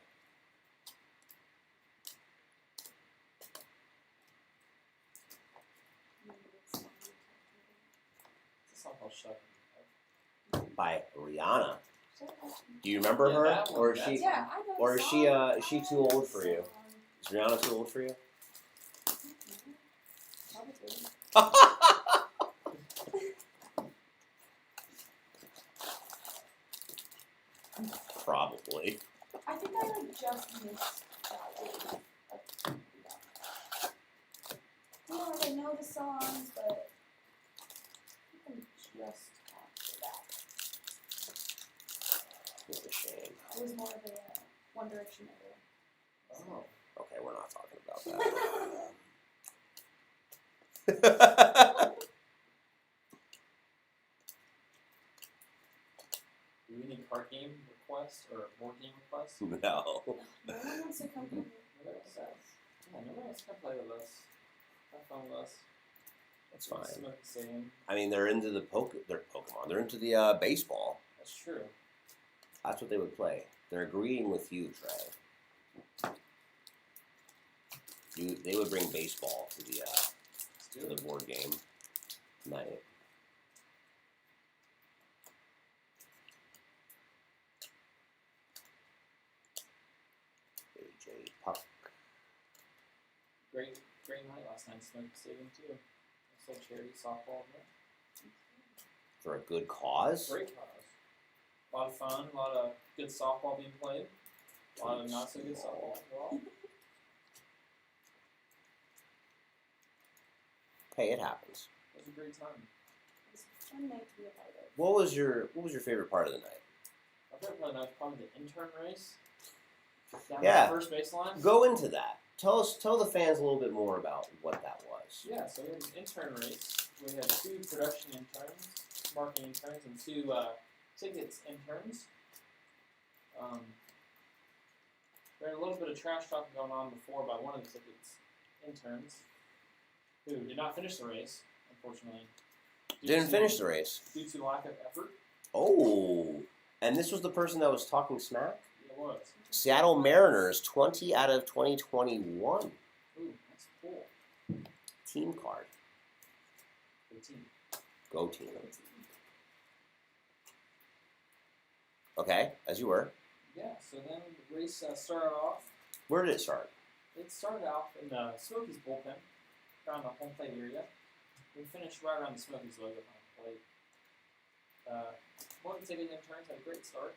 It's a song called Shut Up. By Rihanna. Do you remember Yeah, her, that one, or is that's- she, Yeah, I know. or the is song. she too I know old the for you? song. Is Rihanna too old for you? Probably. Probably. I think I like just missed that wave of you know, like I know the songs, but I think I'm just after that. What a shame. I was more of a One Direction era. Oh. Okay, we're not talking about that. Do we need card game requests or board game requests? No. No one wants to come here with us. Yeah, nobody wants to play with us. Have fun with us. That's fine. Smoke the same. I mean, they're into the Pokemon. They're into the baseball. That's true. That's what they would play. They're agreeing with you, Trey. They would bring baseball to the Let's do it. board game night. AJ Puck. Great night last night. Smoke the Stadium too. Also charity softball event. For a good cause. Great cause. A lot of fun. A lot of good softball being played. A lot of not so good softball as well. Hey, it happens. It was a great time. It's a fun night to be a part of. What was your favorite part of the night? My favorite part was probably the intern race. Down Yeah. the first baseline. Go into that. Tell the fans a little bit more about what that was. Yeah, so we had an intern race. We had 2 production interns, marketing interns, and 2 tickets interns. There had a little bit of trash talking going on before by one of the tickets interns, who did not finish the race, unfortunately. Didn't finish the race. Due to lack of effort. Oh, and this was the person that was talking smack? It was. Seattle Mariners, 20 out of 2021. Ooh, that's cool. Team card. Good team. Go team. Okay, as you were. Yeah, so then the race started off. Where did it start? It started off in the Smokies bullpen, around the home plate area. We finished right around the Smokies logo on the plate. One of the ticket interns had a great start.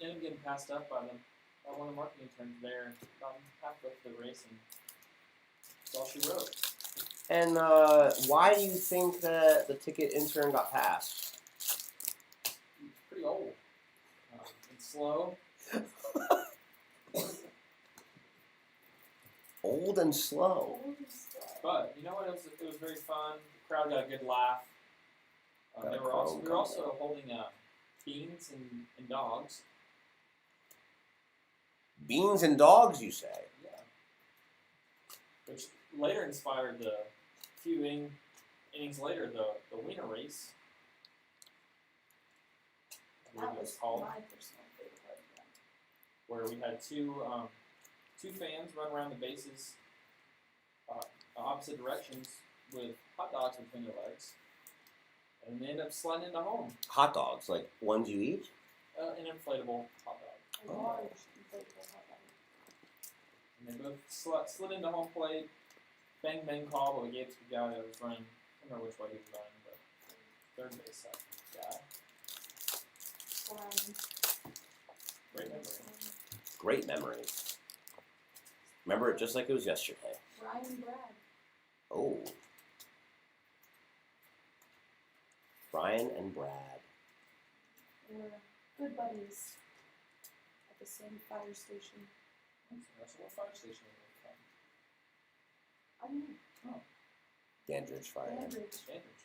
Ended up getting passed up by one of the marketing interns there. Got halfway through the race, and that's all she wrote. And why do you think that the ticket intern got passed? He was pretty old and slow. Old and slow. But you know what? It was very fun. The crowd got a good laugh. Got a We were crowd also holding beans and dogs. Beans and dogs, you say? Yeah. Which later inspired the queuing innings later, the winner race. I believe That it was was called, my personal favorite part of that. where we had two fans run around the bases, opposite directions with hot dogs between their legs, and they end up sliding into home. Hot dogs, like ones you eat? An inflatable hot dog. A large inflatable hot dog. And they both slid into home plate. Bang bang call, but we gave it to the guy that was running. I don't remember which way he was running, but third base side guy. Great memory. Great memories. Remember it just like it was yesterday. Ryan and Brad. Oh. Brian and Brad. They were good buddies at the same fire station. That's what fire station is. I don't know. Dandridge Fire. Dandridge. Standards.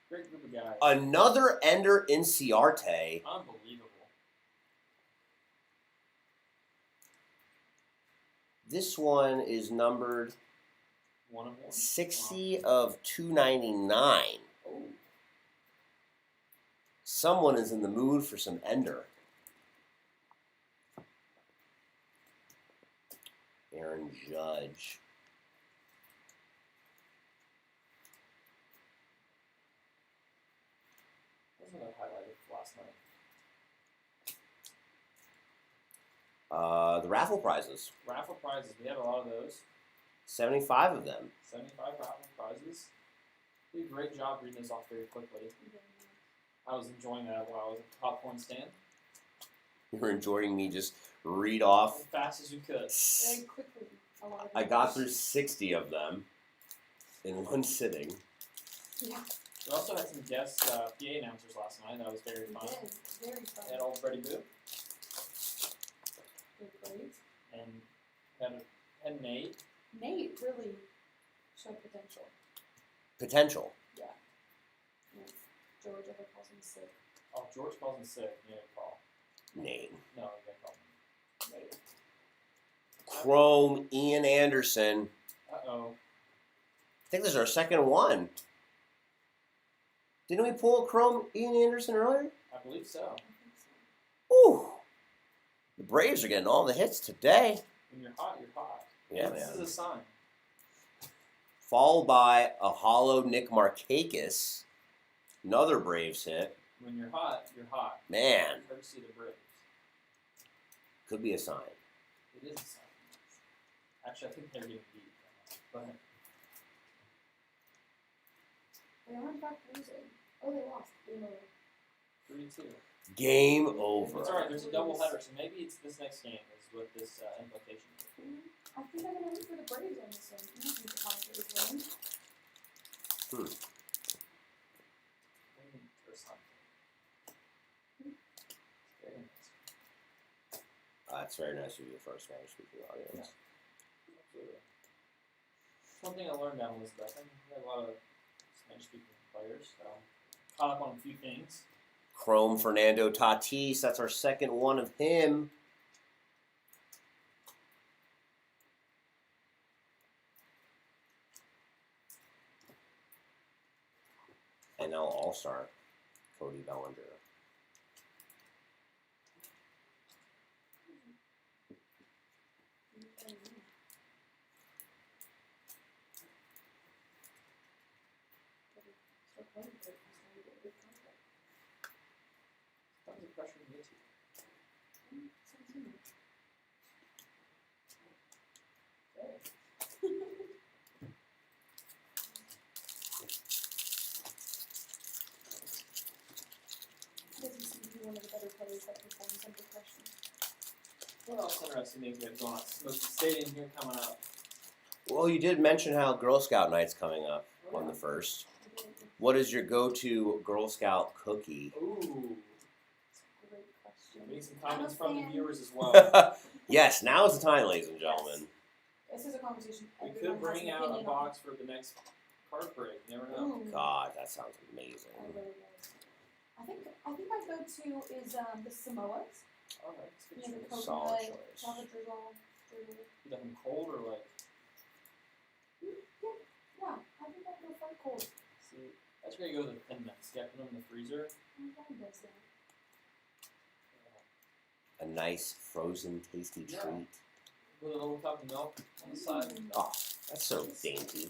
Great group of guys. Another Ender Inciarte. Unbelievable. This one is numbered 1 of 1. 60 of 299. Oh. Someone is in the mood for some Ender. Aaron Judge. Wasn't that highlighted last night? The raffle prizes. Raffle prizes. We had a lot of those. 75 of them. 75 raffle prizes. We did a great job reading those off very quickly. I was enjoying that while I was at the popcorn stand. You were enjoying me just read off. As fast as you could. Very quickly. A lot of I got through 60 of them in one sitting. Yeah, We also had some guest PA announcers last night. That was very we fun. did. Very fun. We had old Freddie Boo They're great. and had Nate. Nate really showed potential. Potential. Yeah. George ever calls him sick. Oh, George calls him sick. You didn't call. Name. No, you didn't call him. Nate. Chrome Ian Anderson. Uh-oh. I think this is our second one. Didn't we pull a Chrome Ian Anderson earlier? I believe so. I think so. Ooh. The Braves are getting all the hits today. When you're hot, you're hot. Yeah, This man. is a sign. Followed by a hollow Nick Markakis. Another Braves hit. When you're hot, you're hot. Man, Courtesy of the Braves. could be a sign. It is a sign. Actually, I think they're getting beat. But They are in fact losing. Oh, they lost. Game over. 3-2. Game over. It's alright, there's a doubleheader, so maybe it's this next game is what this implication is. I think I'm gonna root for the Braves on this one. I don't think the Padres win. Maybe or something. Very nice. It's very nice to be the first Spanish-speaking audience. Absolutely. One thing I learned down in Elizabeth, we had a lot of Spanish-speaking players, so caught up on a few things. Chrome Fernando Tatis. That's our second one of him. NL All-Star Cody Bellinger. That was a pressure to get to. Okay. Doesn't seem to be one of the better players that performs under pressure. What else interesting things we have going on? Smoky Stadium here coming up. Well, you did mention how Girl Scout Night's coming up on the 1st. What is your go-to Girl Scout cookie? Ooh. Great question. We need some comments from the fan. viewers as well. Yes, now is the time, ladies and gentlemen. This is a conversation We everyone could has bring an out a opinion on. box for the next card break. You never know. Ooh. God, that sounds amazing. I really would. I think my go-to is the Samoas. All right, let's get You know, you. the Solid coconut, choice. chocolate drizzle. You got them cold or like? Yeah, I think I'd go for cold. See, that's where you go with the Thin Mints. You put them in the freezer. My dad does that. A nice frozen tasty Yeah. treat. With a little cup of milk on the side. Mm. Oh, that's so dainty.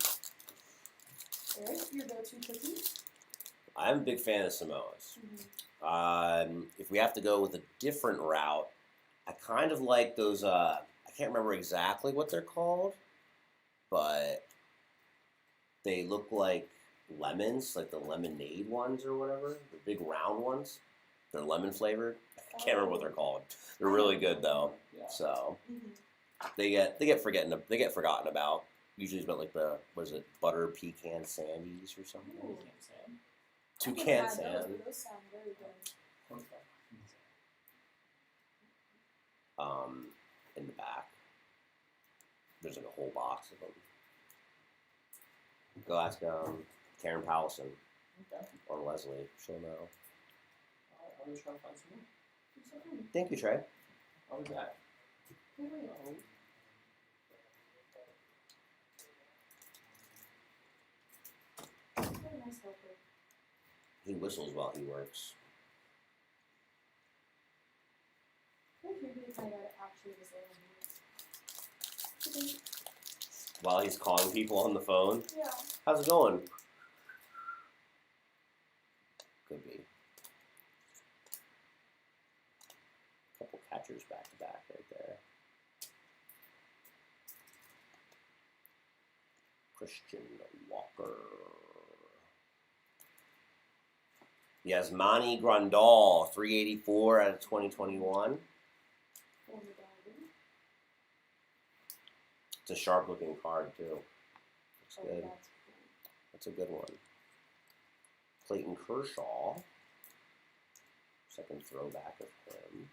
Eric, your go-to cookie? I'm a big fan of Samoa's. Mm-hmm. If we have to go with a different route, I kind of like those. I can't remember exactly what they're called, but they look like lemons, like the lemonade ones or whatever. The big round ones. They're lemon flavored. I can't remember what they're called. They're really good though. Yeah. So Mm-hmm. they get forgotten about. Usually it's about like the butter pecan sandies or something. We can't say 'em. Toucan Those, sand. but those sound very good. In the back. There's like a whole box of them. Go ask Karen Powelson Okay. or Leslie. She'll know. I'll just try to find some more. It's so good. Thank you, Trey. I'll be back. Oh, wait. What a nice helper. He whistles while he works. I think maybe if I got actually was there. While he's calling people on the phone. Yeah. How's it going? Could be. Couple catchers back to back right there. Christian Walker. Yasmani Grandal, 384 out of 2021. Former Diamond. It's a sharp looking card too. Looks Oh, good. that's cool. That's a good one. Clayton Kershaw. Second throwback of him.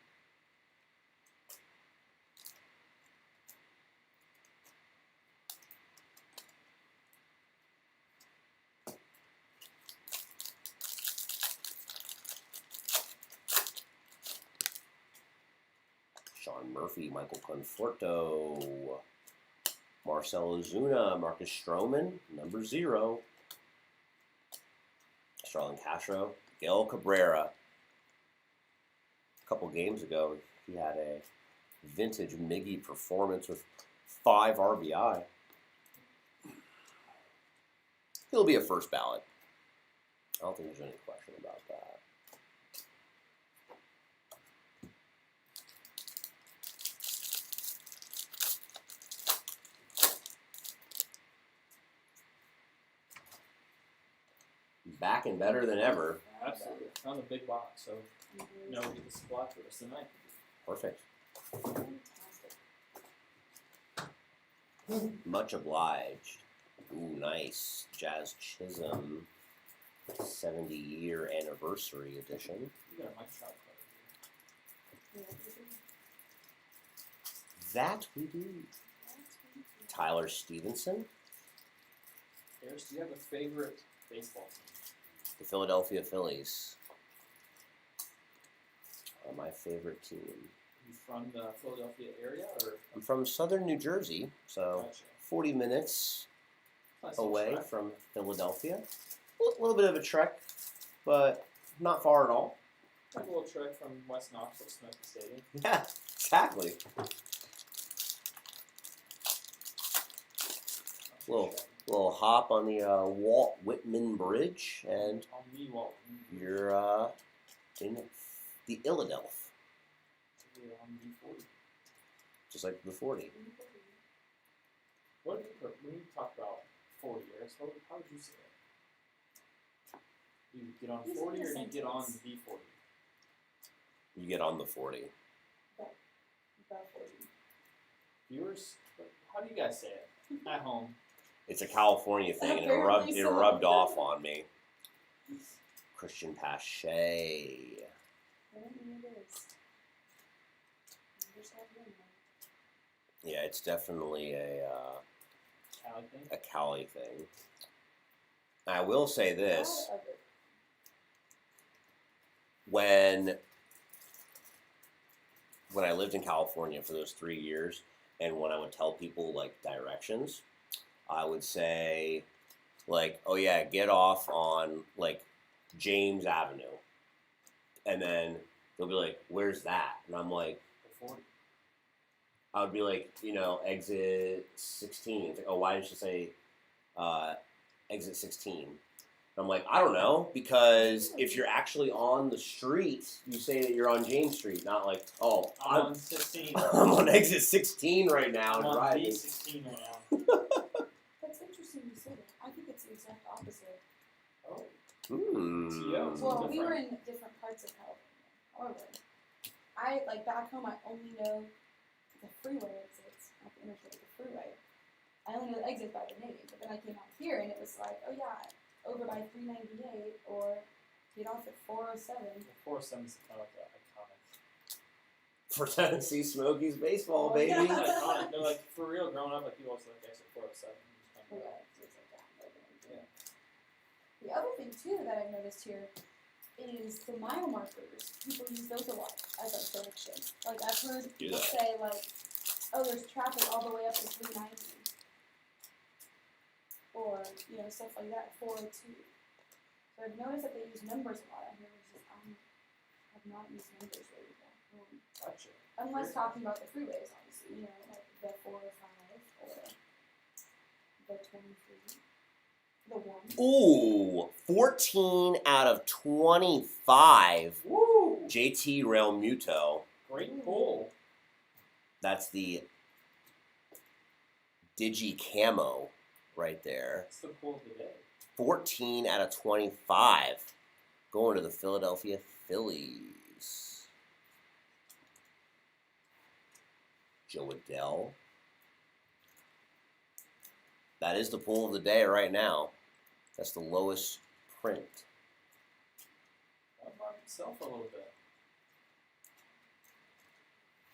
Sean Murphy, Michael Conforto, Marcell Ozuna, Marcus Stroman, number 0. Starlin Castro, Gail Cabrera. A couple games ago, he had a vintage Miggy performance with 5 RBI. He'll be a first ballot. I don't think there's any question about that. Back and better than ever. Absolutely. Found a big box, so I'm very no, we get the supply for the rest of the night. Perfect. fantastic. Much obliged. Ooh, nice. Jazz Chisholm, 70-year anniversary edition. You got a Microsoft card Yeah, it's good. That we do. That's really cool. Tyler Stevenson, here. Harris, do you have a favorite baseball team? the Philadelphia Phillies. Are my favorite team. You from the Philadelphia area, or I'm from southern New Jersey, so gotcha. 40 minutes Nice away little from Philadelphia. A little bit of a trek, but not far at all. trek. Like a little trek from West Knoxville to Smith Stadium. Yeah, exactly. Little hop on the Walt Whitman Bridge, and on me, Walton. you're in the Illadelph, On B40. just like the 40. What when you talk about 40 years, how would you say it? Do you get on Use 40 like or a do you get on sentence. B40? You get on the 40. About 40. Viewers, how do you guys say it at home? It's a California thing, and Apparently it so. rubbed off on me. Christian Pache. Apparently it is. I just have one now. Yeah, it's definitely Cali thing? a Cali thing. I will say this. All of it. When I lived in California for those 3 years, and when I would tell people like directions, I would say, like, oh yeah, get off on like James Avenue, and then they'll be like, where's that? And I'm like, Before. I would be like, exit 16. It's like, oh, why didn't you say exit 16? I'm like, I don't know, because if you're actually on the street, you say that you're on James Street, not like, oh, I'm on 16. I'm on exit 16 right now I'm on driving. B16 right now. That's interesting you say that. I think it's the exact opposite. Oh. Hmm. Well, we were Different. in different parts of California. However, I like back home. I only know the freeway exits, not the interstate, the freeway. I only know the exit by the name. But then I came out here and it was like, oh yeah, over by 398 or get off at 407. The 407 is kind of like iconic. For Tennessee Smokies baseball, Oh, baby. yeah. It's iconic. No, like for real, growing up, like people always like exit 407. Oh, yeah, it's like that. Yeah. The other thing too that I've noticed here is the mile markers. People use those a lot as a direction. Like I've heard people that. say like, oh, there's traffic all the way up to 390. Or, stuff like that, 402. So I've noticed that they use numbers a lot out here, which is, I have not used numbers really back home. Gotcha. Unless talking about the freeways, obviously, like the 405 or the 23, the 1. Ooh, 14 out of 25. Woo! JT Real Muto. Great pull. That's the Digi Camo right there. That's the pull of the day. 14 out of 25. Going to the Philadelphia Phillies. Joe Adele. That is the pull of the day right now. That's the lowest print. That marked itself a little bit.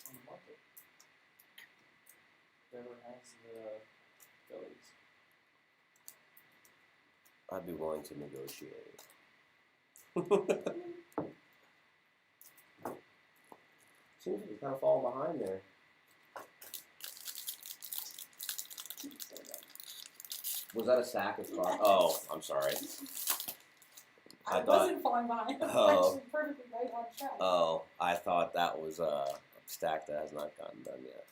On the market. Whoever has the Phillies. I'd be willing to negotiate. Seems like you're kind of falling behind there. Was that a stack of cards? Oh, I'm sorry. I thought- wasn't falling behind. I was actually perfectly right on track. Oh, I thought that was a stack that has not gotten done yet.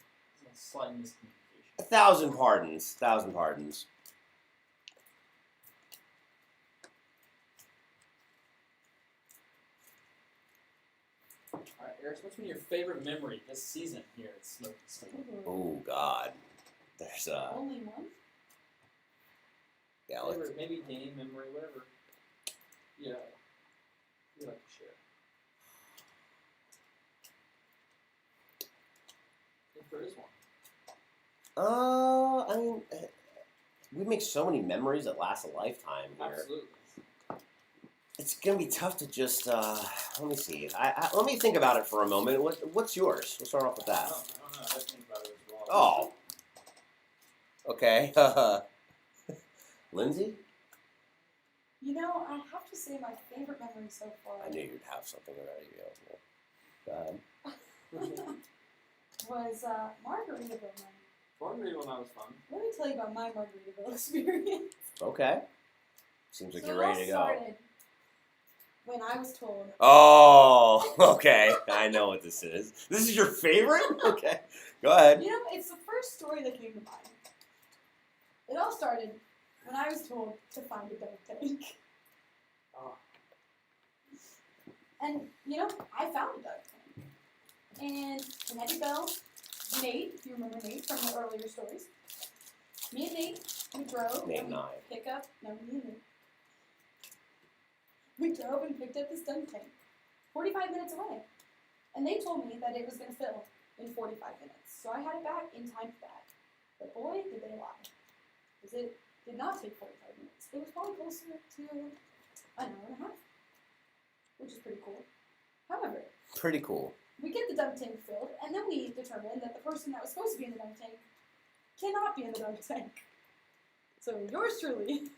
It's a slight miscommunication. 1,000 pardons. 1,000 pardons. Alright, Eric, what's been your favorite memory this season here at Smoky Stone? Oh God, there's Only one? yeah. Let's, Favorite, maybe game memory, whatever. Yeah. You like to share. If there is one. I mean, we make so many memories that last a lifetime here. Absolutely. It's gonna be tough to just let me see. Let me think about it for a moment. What's yours? We'll start off with I that. don't know. I have to think about it as Oh. well. Okay. Lindsay? I have to say my favorite memory so far I knew you'd have something already. Go ahead. was Margaritaville night. Margaritaville night was fun. Let me tell you about my Margaritaville experience. Okay. Seems like So you're it all ready to go. started when I was told. Oh, okay. I know what this is. This is your favorite? Okay. Go ahead. It's the first story that came to mind. It all started when I was told to find a dunk tank. Oh. And, I found a dunk tank. And Connecticut, Nate, if you remember Nate from the earlier stories, me and Nate, we drove. Nate and and I. pick up, no, me and Nate. We drove and picked up this dunk tank, 45 minutes away. And they told me that it was going to fill in 45 minutes. So I had it back in time for that. But boy, did they lie. Because it did not take 45 minutes. It was probably closer to an hour and a half, which is pretty cool. However, Pretty cool. we get the dunk tank filled, and then we determine that the person that was supposed to be in the dunk tank cannot be in the dunk tank. So yours truly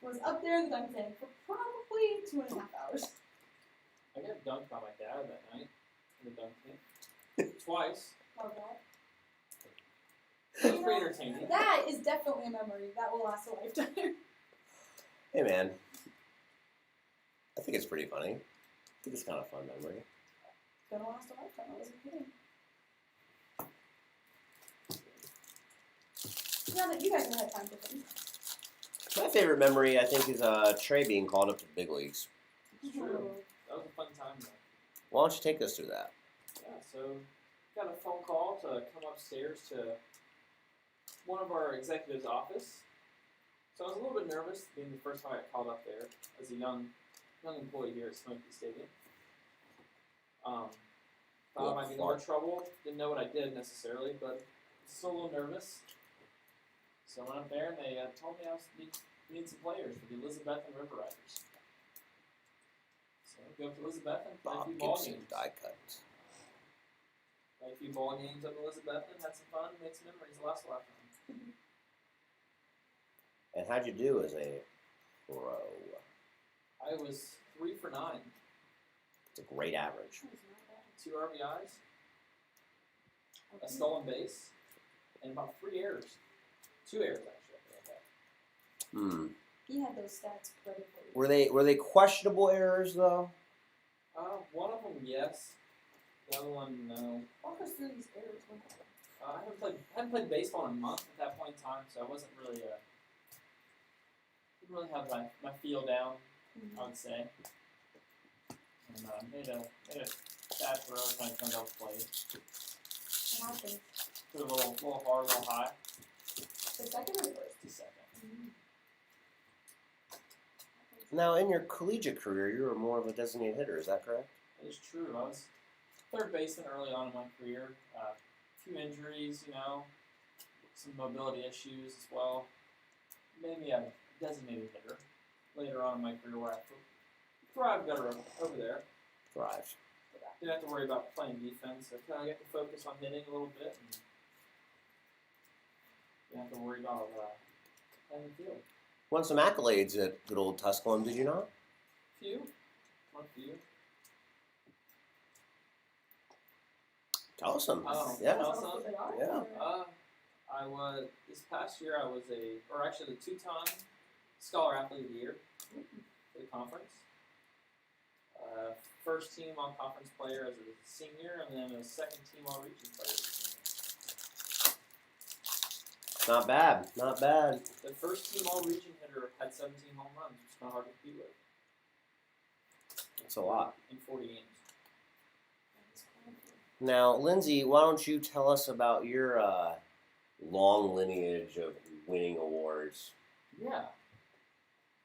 was up there in the dunk tank for probably 2.5 hours. I got dunked by my dad that night in the dunk tank. Twice. Love that. It was pretty entertaining. That is definitely a memory that will last a lifetime. Hey man, I think it's pretty funny. I think it's kind of a fun memory. Gonna last a lifetime. I wasn't kidding. Now that you guys have had time to think. My favorite memory, I think, is Trey being called up to the big leagues. It's true. That was a fun time though. Why don't you take us through that? Yeah, so got a phone call to come upstairs to one of our executives' office. So I was a little bit nervous, being the first time I got called up there as a young employee here at Smoky Stadium. Thought I might be in a little trouble. Didn't know what I did necessarily, but still a little nervous. So I went up there and they told me I was needing some players for the Elizabethton River Riders. So I go up to Elizabethton, play a Bob few ball Gibson games. die cuts. Played a few ball games up in Elizabethton, had some fun, made some memories. It lasted a lifetime. And how'd you do as a pro? I was 3 for 9, It's a great average. That was not bad. 2 RBIs, a Okay. stolen base, and about 3 errors. 2 errors actually. I think. Hmm. He had those stats ready for you. Were they questionable errors though? One of them, yes. The other one, no. Walk us through these errors. What happened? I hadn't played baseball in a month at that point in time, so I wasn't really didn't really have my feel down, I would say. And made a sad throw trying to come down the plate. What happened? Put a little hard, a little high. The second or the first? The second. Now, in your collegiate career, you were more of a designated hitter. Is that correct? It is true. I was third baseman early on in my career. A few injuries, some mobility issues as well. Maybe a designated hitter later on in my career where I thrived better over there. Thrived. Didn't have to worry about playing defense. I kind of get to focus on hitting a little bit and didn't have to worry about playing the field. Won some accolades at good old Tusculum, did you not? One few. Tell us some. Oh, Yeah. tell us That's some. what they are? Yeah. Or- I was this past year. I was the 2-time Scholar Athlete of the Year for the conference. First team all conference player as a senior, and then a second team all region player as a senior. Not bad. Not bad. The first team all region hitter had 17 home runs, which is kind of hard to compete with That's a lot. in 40 games. Now, Lindsay, why don't you tell us about your long lineage of winning awards? Yeah.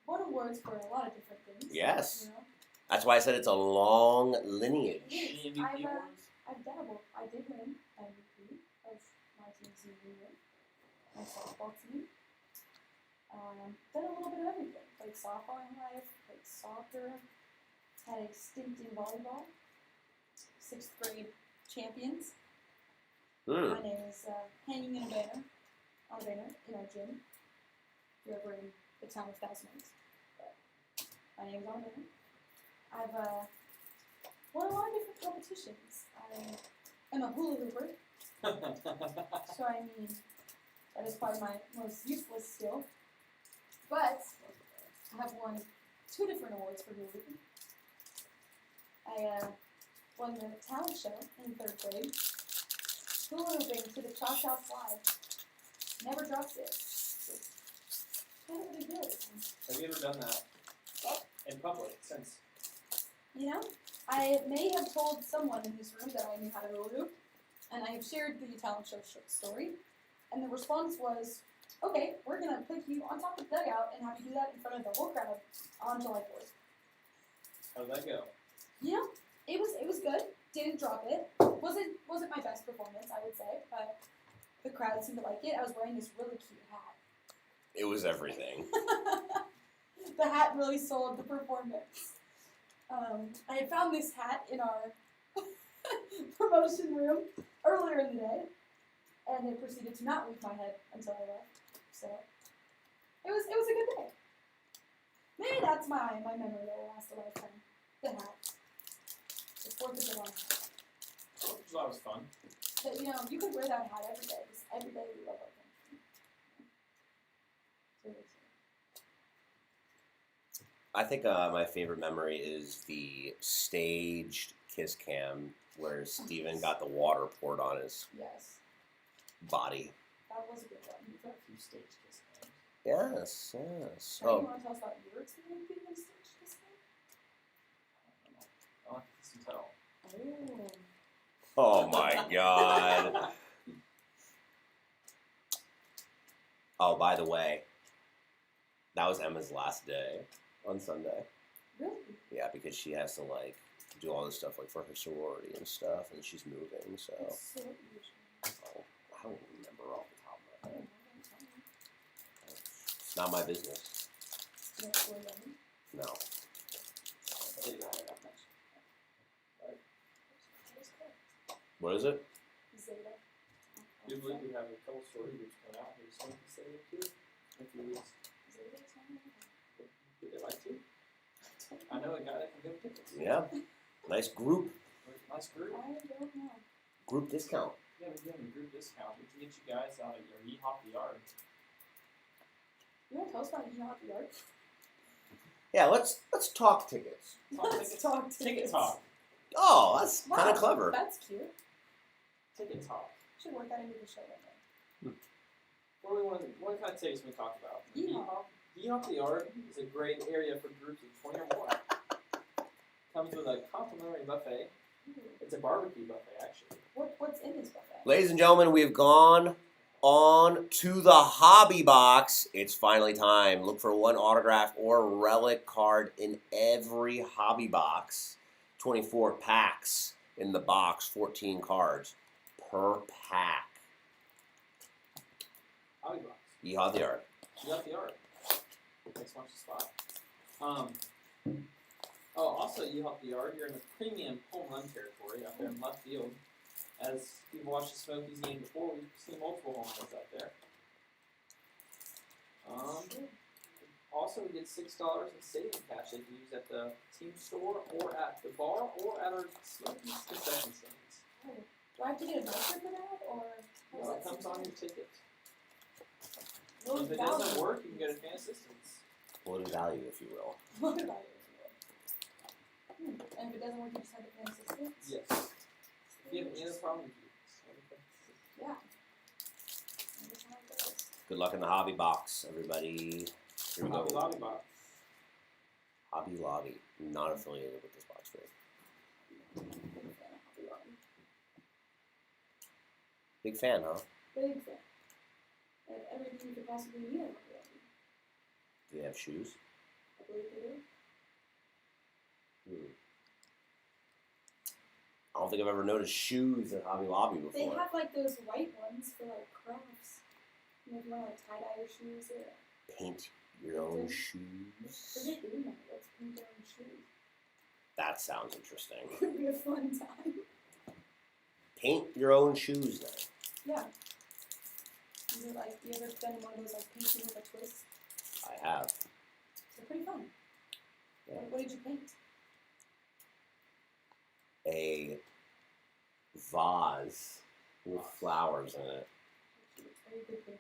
Won awards for a lot of different things. Yes. You know? That's why I said it's a long lineage. Any MVP I've, awards? I've dabbled. I did win MVP of my team's senior year, my softball team. Done a little bit of everything. Played softball in life, played soccer, had a stint in volleyball. 6th grade champions. Hmm. My name is hanging in a banner on a banner in our gym. If you're ever in the town of Thousand Oaks. But my name's on a banner. I've won a lot of different competitions. I am a hula hooper, so I mean, that is probably my most useless skill. But I have won 2 different awards for hula hooping. I won the talent show in 3rd grade. Hula hooping to the Choctaw Slide. Never dropped it. It's kind of really good. Have you ever done that in public since? You know, I may have told someone in this room that I knew how to hula hoop, and I have shared the talent show story, and the response was, okay, we're going to put you on top of the dugout and have you do that in front of the whole crowd on July 4th. How did that go? You know, it was good. Didn't drop it. Wasn't my best performance, I would say, but the crowd seemed to like it. I was wearing this really cute hat. It was everything. The hat really sold the performance. I had found this hat in our promotion room earlier in the day, and it proceeded to not leave my head until I left. So it was a good day. Maybe that's my memory that will last a lifetime. The hat. The 4th of July hat. 4th of July was fun. But you could wear that hat every day, because every day we love our country. So it's- I think my favorite memory is the staged kiss cam where Steven got the water poured on his Yes, body. that was a good one. We've got a few stage kiss games. Yes, yes. Now you Oh, want to tell us about your experience being on stage this I like kiss and tell. time? oh my God. Oh, by the way, that was Emma's last day on Sunday. Really? Yeah, because she has to like do all this stuff like for her sorority and stuff, and she's moving. So That's so usual. oh, I don't remember off the top of my Oh, head. okay. It's not my business. No, we're done. No. They got it up next. That is correct. What is it? Zeta. Do believe we have a couple story groups coming out here soon to say it too. In a few weeks. Zeta is not Would they like to? I know a guy that can give tickets. Yeah. Nice group Nice group. I don't know. group discount. Yeah, we're giving a group discount. We can get you guys out of your Yeehop the Yard. You want to tell us about Yeehop the Yard? Yeah, let's talk tickets. Let's talk Ticket talk. Oh, that's kind Wow, of clever. That's cute. Ticket talk. Should work that into the show one day. What kind of tickets we talk about? Yeehop. Yeehop the Yard is a great area for groups of 20 or more. Comes with a complimentary buffet. It's a barbecue buffet, actually. What's in this buffet? Ladies and gentlemen, we've gone on to the hobby box. It's finally time. Look for one autograph or relic card in every hobby box. 24 packs in the box, 14 cards per pack. Hobby Box. Yeehaw the Yard. Yeehop the Yard. Next one's the spot. Also Yeehop the Yard, you're in the premium home run territory out there in left field. As you've watched the Smokies game before, we've seen multiple home runs out there. Also, we get $6 in saving cash that you can use at the team store or at the bar or at our Smokies concession stands. Oh, do I have to get a voucher for that, or how Well, does it that comes on your ticket. Load If it value. doesn't work, you can get a fan assistance. Loaded value, if you will. Load value. And if it doesn't work, you just have to pay assistance? Yes. If you have any other problem, you Yeah. That's how it goes. Good luck in the hobby box, everybody. Here we go. Hobby Lobby Box. Hobby Lobby. Not affiliated with this box trade. Big fan, huh? Big fan. And everything you could possibly need on Hobby Lobby. Do they have shoes? I believe they do. I don't think I've ever noticed shoes at Hobby Lobby They before. have like those white ones for like crafts. You know, if you want to like tie-dye your shoes or Paint your own Forget shoes. doing that. Let's paint our own shoes. That sounds interesting. Could be a fun time. Paint your own shoes then. Yeah. You ever done one of those like painting with a twist? I have. They're pretty fun. Yeah. What did you paint? A vase with flowers in it. Are you a good painter?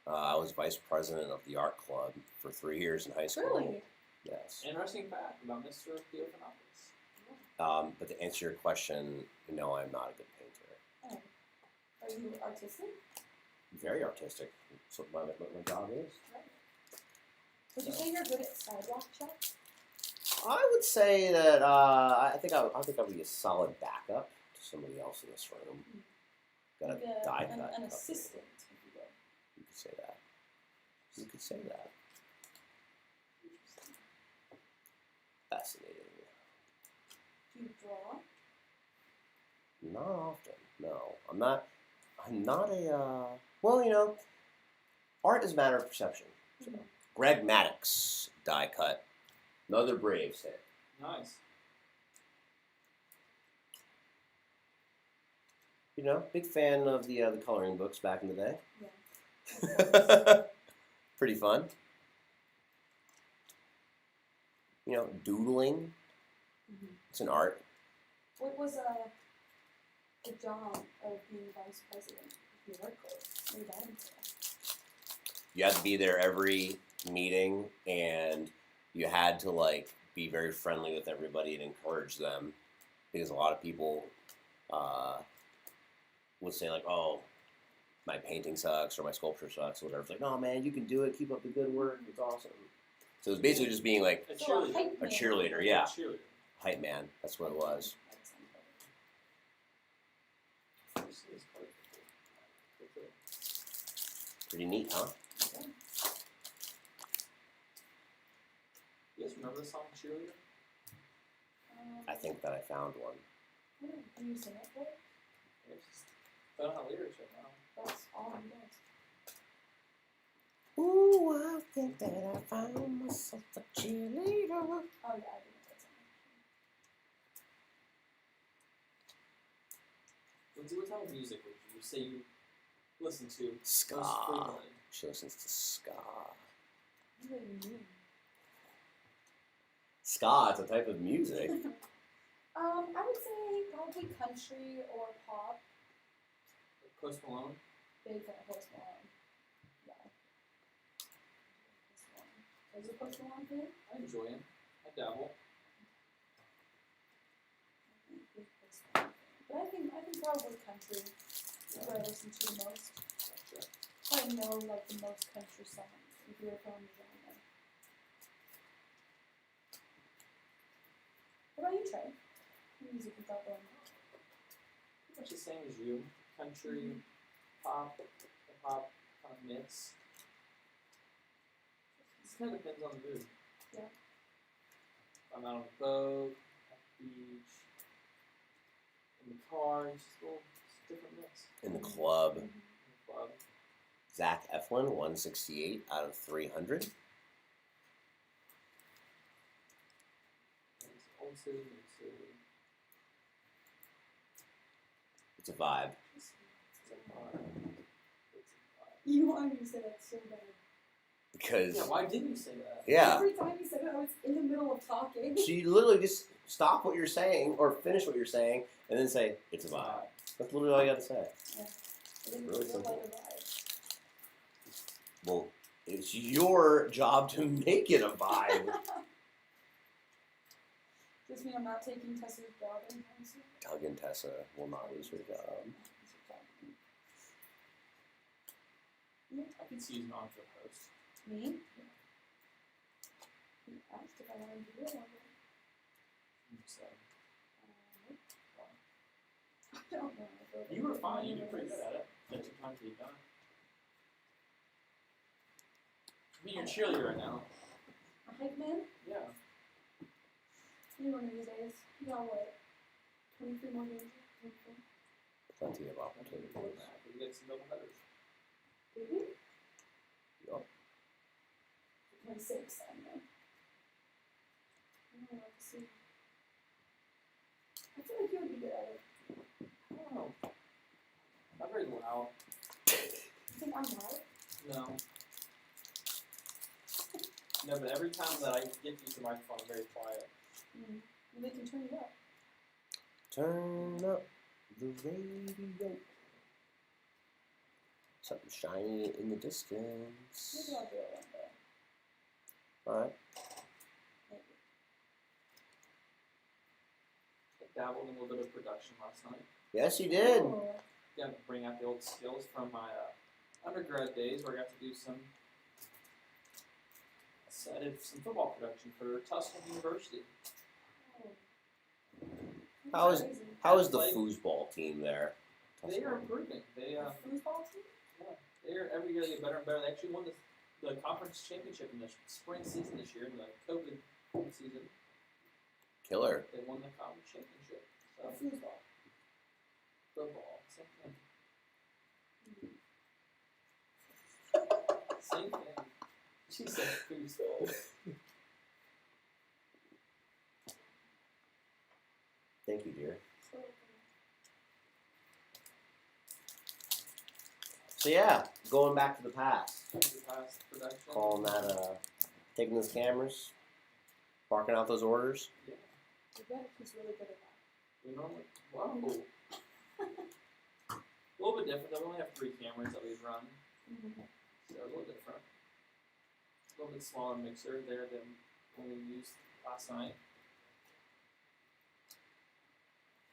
I was vice president of the art club for 3 years in high school. Really? Yes. Interesting fact about Mr. Theophanopoulos. But to answer your question, no, I'm not a good painter. Oh. Are you artistic? Very artistic. That's what my job is. Right. Would you say you're good at sidewalk checks? I would say that I think I would be a solid backup to somebody else in this room. Got a Like die an cut. assistant, if you will. You could say that. You could say that. Interesting. Fascinating. Do you draw? Not often. No, I'm not. I'm not a. Well, you know, art is a matter of perception. So, Greg Maddox die cut. Another Braves hit. Nice. You know, big fan of the coloring books back in the day. Yeah. Pretty fun. You know, doodling. Mhm. It's an art. What was the job of being vice president of the art club? What did that entail? You have to be there every meeting, and you had to like be very friendly with everybody and encourage them, because a lot of people would say like, "Oh, my painting sucks or my sculpture sucks," or whatever. It's like, "No, man, you can do it. Keep up the good work. It's awesome." So it was basically just being like A So cheerleader. hype a man. cheerleader, yeah, Cheerleader. hype man. That's what it was. That sounds better. Pretty neat, huh? Okay. You guys remember the song Cheerleader? I think that I found one. Can you sing it for us? I don't have lyrics right now. That's all he does. Ooh, I think that I found myself a cheerleader. Oh yeah, I do know that song. What type of music would you say you listen to most Ska. frequently? She listens to ska. What do you mean? Ska is a type of music. I would say probably country or pop. Post Malone? Big fan of Post Malone. Yeah. Post Malone. Is it Post Malone thing? I enjoy him. I dabble. Big Post Malone fan. But I think probably country is what I listen to the most. Gotcha. I know like the most country songs if you're from the genre. What about you, Trey? What music you got going on? Pretty much the same as you. Country, pop, hip hop, kind of mix. It kind of depends on the mood. Yeah. If I'm out on the boat, at the beach, in the car, it's just a little different mix. In the club. Mhm. In the club. Zach Eflin, 168 out of 300. It's old city, new city. It's a vibe. It's a vibe. It's a vibe. You wanted me to say that so bad. Because, Yeah, why didn't you say that? yeah, Every time you said it, I was in the middle of talking. so you literally just stop what you're saying or finish what you're saying and then say, it's a vibe. That's literally all you have to say. I didn't Really feel simple. like a vibe. Well, it's your job to make it a vibe. Does this mean I'm not taking Tessa's job anytime soon? Doug and Tessa will not lose her job. I could see you as an on-field host. Me? You asked if I wanted to do it one day. So, I don't know. I feel like you were I'm fine. You did nervous. pretty good at it. That took time to get done. I mean, you're a cheerleader right now. A hype man? Yeah. You one of these days. You got what? 23 more games? 24? Plenty of opportunities. You get some double headers. Did we? Yup. 26, I know. I don't know what to see. I feel like you would be good at it. I don't know. Not very loud. You think I'm loud? No. No, but every time that I get to use the microphone, I'm very quiet. Mm. Well, they can turn it up. Turn up the radio. Something shiny in the distance. Maybe I'll do it one day. Alright. Maybe. I dabbled in a little bit of production last night. Yes, you did. Oh. Got to bring out the old skills from my undergrad days where I got to do some. I did some football production for Tuscan University. How is- Crazy. How is the Like- foosball team there? They are improving. They The foosball team? they're every year they get better and better. They actually won the conference championship in the spring season this year, in the COVID season. Killer. They won the conference championship. The So foosball. football, same thing. Mm. Same thing. She said foosball. Thank you, dear. So, So yeah, going back to the past. Past production. Calling that taking those cameras, barking out those orders. Yeah. I bet he's really good at that. We normally, wow. A little bit different. Though. We only have 3 cameras that we run, Mm-hmm. so a little different. A little bit smaller mixer there than we used last night.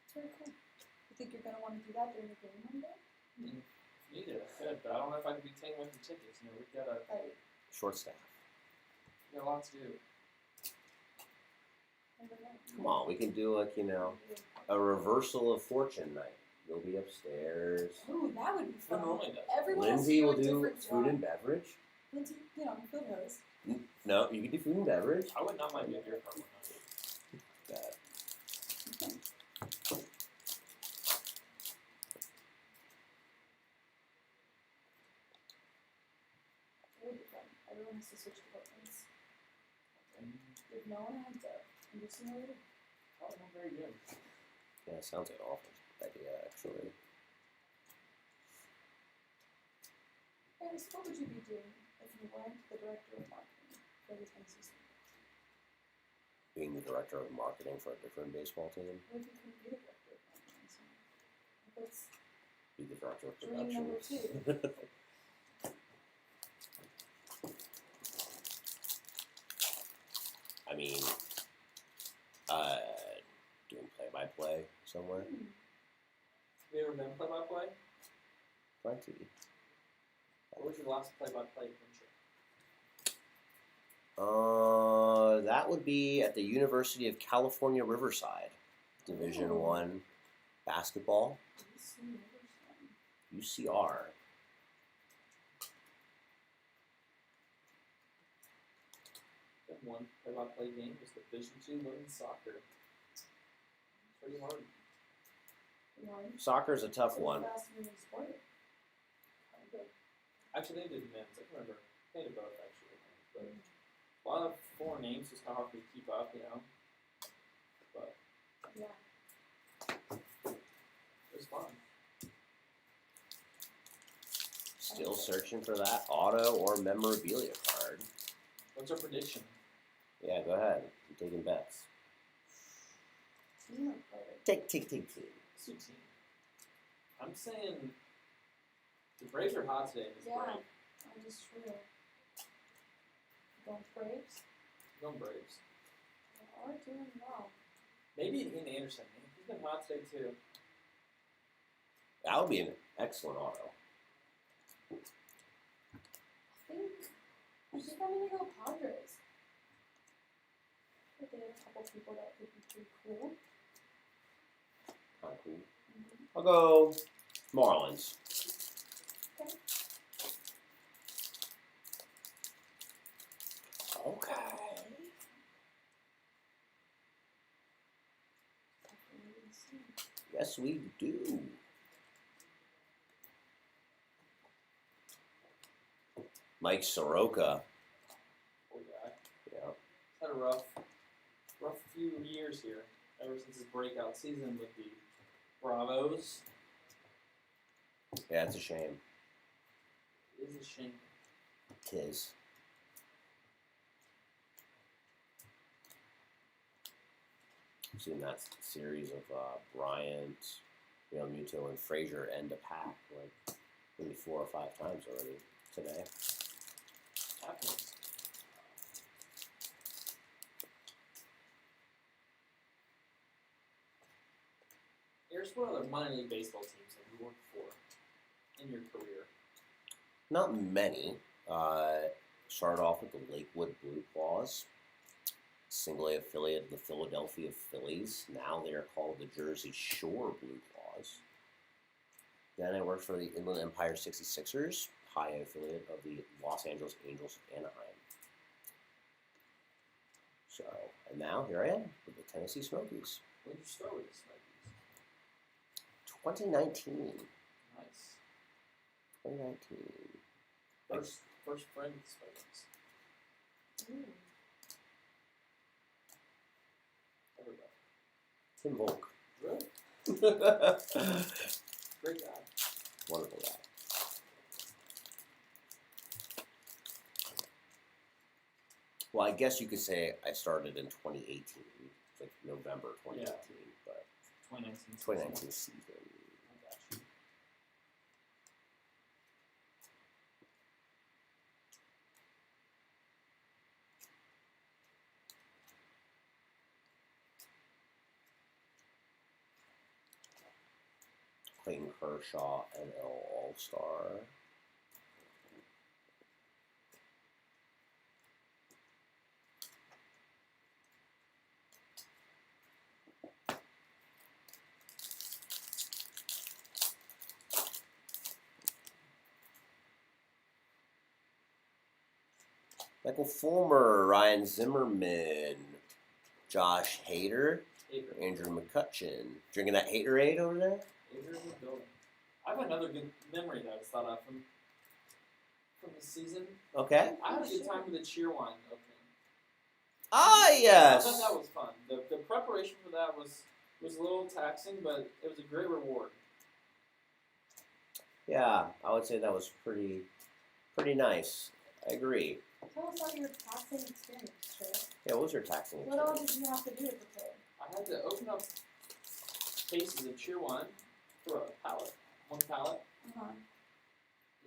It's very cool. You think you're gonna want to do that during the game one day? Needed, I could, but I don't know if I could be taking away from tickets. You know, we've got Like, Short staff. a lot to do. never know. Come on, we can do like, a reversal of fortune night. You'll be upstairs. Ooh, that would be Who fun. normally does? Everyone has to Lindsay do will a do different food job. and beverage. Lindsay, field host. No, you can do food and beverage. I would not mind doing your part one night. It would be fun. Everyone has to switch departments. And Give no one a heads up. And just know what it is. probably not very good. Yeah, sounds like an awful idea, actually. Harris, what would you be doing if you weren't the director of marketing for the Tennessee Snickers? Being the director of marketing for a different baseball team, What if you couldn't be the director of marketing? So, what's be the director of dream production. number 2? I mean, doing play-by-play somewhere. Have you ever been play-by-play? Plenty. What was your last play-by-play adventure? That would be at the University of California, Riverside, Division Oh. One basketball, UCR. One play-by-play game was Division II women's soccer. It's pretty hard. Soccer's a tough one. Fast moving sport. Actually, they did men's. I can remember. They did both, actually. But a lot of foreign names was kind of hard for me to keep up, But Yeah. it was fun. Still searching for that auto or memorabilia card. What's our prediction? Yeah, go ahead. I'm taking bets. Team or player? Take. Sioux team. I'm saying the Braves are hot today. This Yeah. break. That is true. Going Braves? Going Braves. They are doing well. Maybe Ian Anderson. He's been hot today too. That would be an excellent auto. I think I'm gonna go Padres. I think they have a couple people that could be pretty cool. Kind of cool. I'll go Marlins. Okay. Okay. Definitely see. Yes, we do. Mike Soroka. Poor guy. Yeah. He's had a rough few years here. Ever since his breakout season with the Bravos. Yeah, it's a shame. It is a shame. Tis. Seen that series of Bryant, Realmuto, and Frazier end a pack like maybe 4 or 5 times already today. Happens. Here's what other minor league baseball teams have you worked for in your career? Not many. Started off with the Lakewood Blue Claws, single A affiliate of the Philadelphia Phillies. Now they are called the Jersey Shore Blue Claws. Then I worked for the Inland Empire 66ers, high A affiliate of the Los Angeles Angels of Anaheim. So, and now here I am with the Tennessee Smokies. When did you start with the Smokies? 2019. Nice. 2019. First friend with the Smokies. Ooh. Everybody. Tim Volk. Really? Great guy. Wonderful guy. Well, I guess you could say I started in 2018. It's like November 2018, but 2019. 2019 season. I got you. Clayton Kershaw, NL All-Star. Michael Fulmer, Ryan Zimmerman, Josh Hader, Hater. Andrew McCutcheon. Drinking that Haterade over there? Hater in the building. I have another good memory that I just thought of from the season. Okay. I had a good time with the cheer wine opening. Ah, I yes. thought that was fun. The preparation for that was a little taxing, but it was a great reward. Yeah, I would say that was pretty nice. I agree. Tell us about your taxing experience, Trey. Yeah, what was your taxing What all experience? did you have to do to prepare? I had to open up cases of cheer wine for a pallet, one pallet, Uh-huh.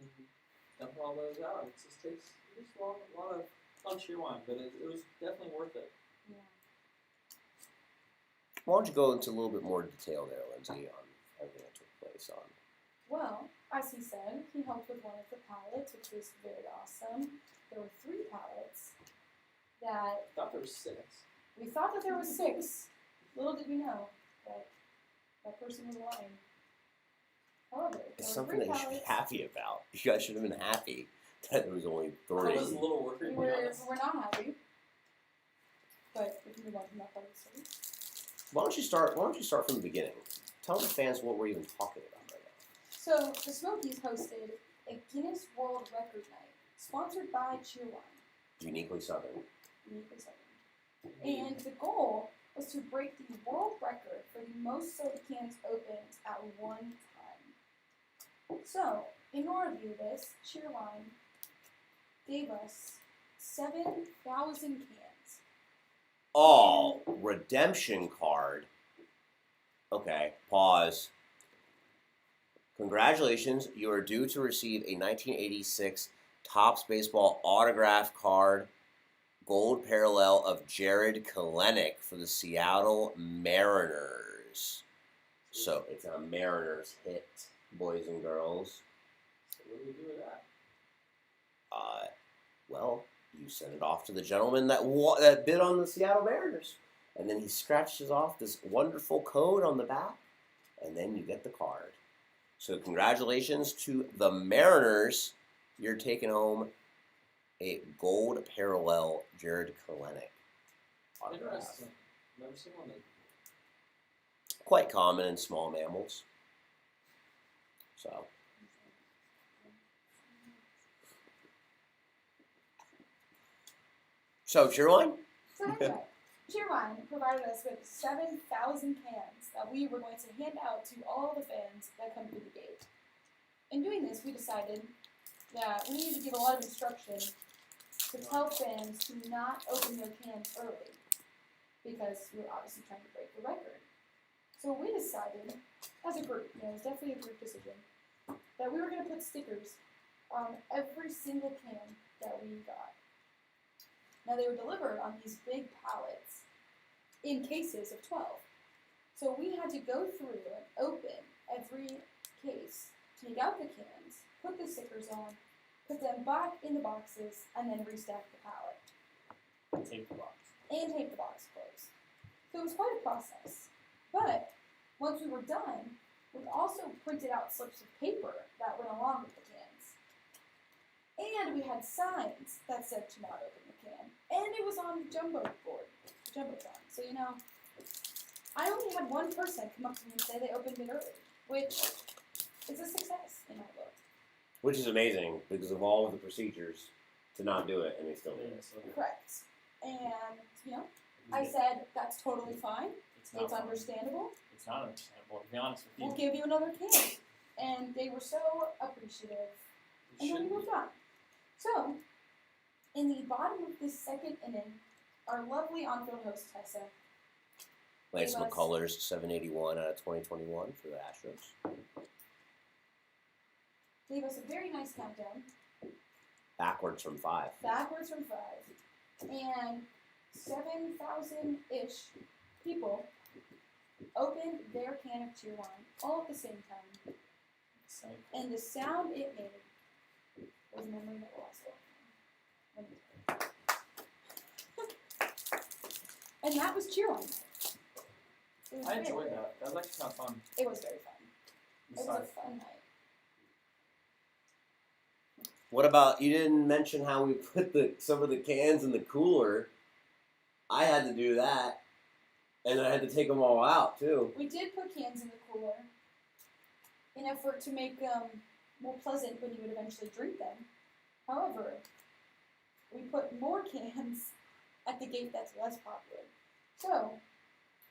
and dump all those out. It just takes a lot of fun cheer wine, but it was definitely worth it. Yeah. Why don't you go into a little bit more detail there, Lindsay, on everything that took place on? Well, as he said, he helped with one of the pallets, which was very awesome. There were 3 pallets that I thought there were 6. we thought that there was 6. Little did we know that that person was lying. However, It's there were something 3 that you should be pallets. happy about. You guys should have been happy that there was only I was 3. a little worried, to be honest. We're not happy. But we can move on from that part of the story. Why don't you start from the beginning? Tell the fans what we're even talking about right now. So the Smokies hosted a Guinness World Record Night, sponsored by Cheerwine, Uniquely Southern. uniquely Southern. And the goal was to break the world record for the most soda cans opened at one time. So, in order to do this, Cheerwine gave us 7,000 cans. Oh, redemption card. Okay, pause. Congratulations, you are due to receive a 1986 Topps Baseball autograph card, gold parallel of Jared Kelenic for the Seattle Mariners. So it's a Mariners hit, boys and girls. So what do we do with that? Well, you send it off to the gentleman that bid on the Seattle Mariners, and then he scratches off this wonderful code on the back, and then you get the card. So congratulations to the Mariners. You're taking home a gold parallel Jared Kelenic. Interesting. Never seen one that. Quite common in small mammals. So, Cheerwine? So anyway, Cheerwine provided us with 7,000 cans that we were going to hand out to all the fans that come through the gate. In doing this, we decided that we needed to give a lot of instruction to tell fans to not open their cans early, because we were obviously trying to break the record. So we decided, as a group, it was definitely a group decision, that we were going to put stickers on every single can that we got. Now they were delivered on these big pallets in cases of 12. So we had to go through and open every case, take out the cans, put the stickers on, put them back in the boxes, and then restack the pallet. Tape the box. And tape the box closed. So it was quite a process. But once we were done, we also printed out slips of paper that went along with the cans. And we had signs that said to not open the can. And it was on the Jumbotron. So, I only had one person come up to me and say they opened it early, which is a success in my book. Which is amazing because of all of the procedures to not do it, and they still did it. Correct. And, I said, that's totally fine. It's not It's fun. understandable. It's not understandable, to be honest with you. We'll give you another can. And they were so appreciative. It And then we shouldn't be. moved on. So, in the bottom of this second inning, our lovely on-field host, Tessa, Lance Gave us- McCullers, 781 out of 2021 for the Astros. gave us a very nice countdown, Backwards from 5. backwards from 5, and 7,000-ish people opened their can of cheer wine all at the same time, Same. and the sound it made was a memory that will last a lifetime. And that was cheer wine night. It was I very enjoyed good. that. That was actually kind of fun. It was very fun. It was a Besides, fun night. What about, you didn't mention how we put some of the cans in the cooler. I had to do that, and I had to take them all out too. We did put cans in the cooler in effort to make them more pleasant when you would eventually drink them. However, we put more cans at the gate that's less popular. So,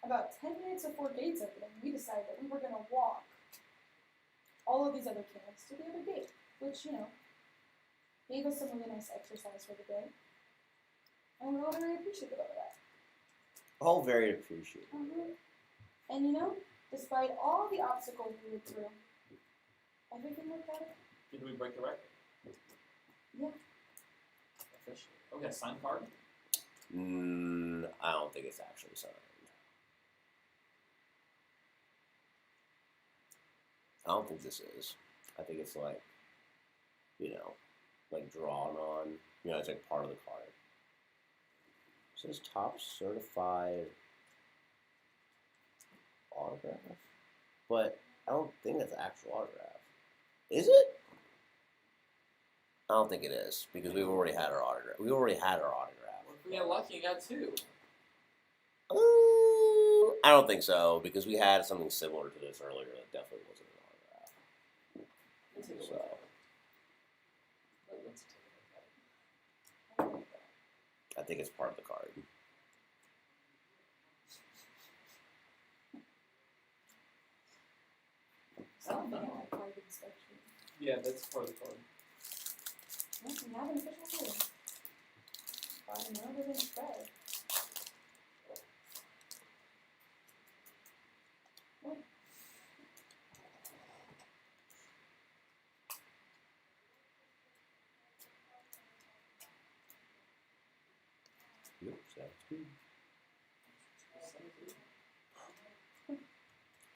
about 10 minutes before gates opening, we decided that we were going to walk all of these other cans to the other gate, which, gave us some really nice exercise for the day. And we're all very appreciative of that. All very appreciated. And despite all the obstacles we went through, everything worked out. did we break the record? Yeah. Officially. Okay, sign card. I don't think it's actually signed. I don't think this is. I think it's like, like drawn on. It's like part of the card. It says top certified autograph, but I don't think it's actual autograph. Is it? I don't think it is because we've already had our autograph. We already had our autograph. What if we got lucky and got two? I don't think so because we had something similar to this earlier that definitely wasn't an autograph. We'll take a So look at it. Let's take a look at it. I think it's part of the card. Something like card inspection. Yeah, that's part of the card. Yes, we have an official card. By Northern Spread. What? Yep, sounds good.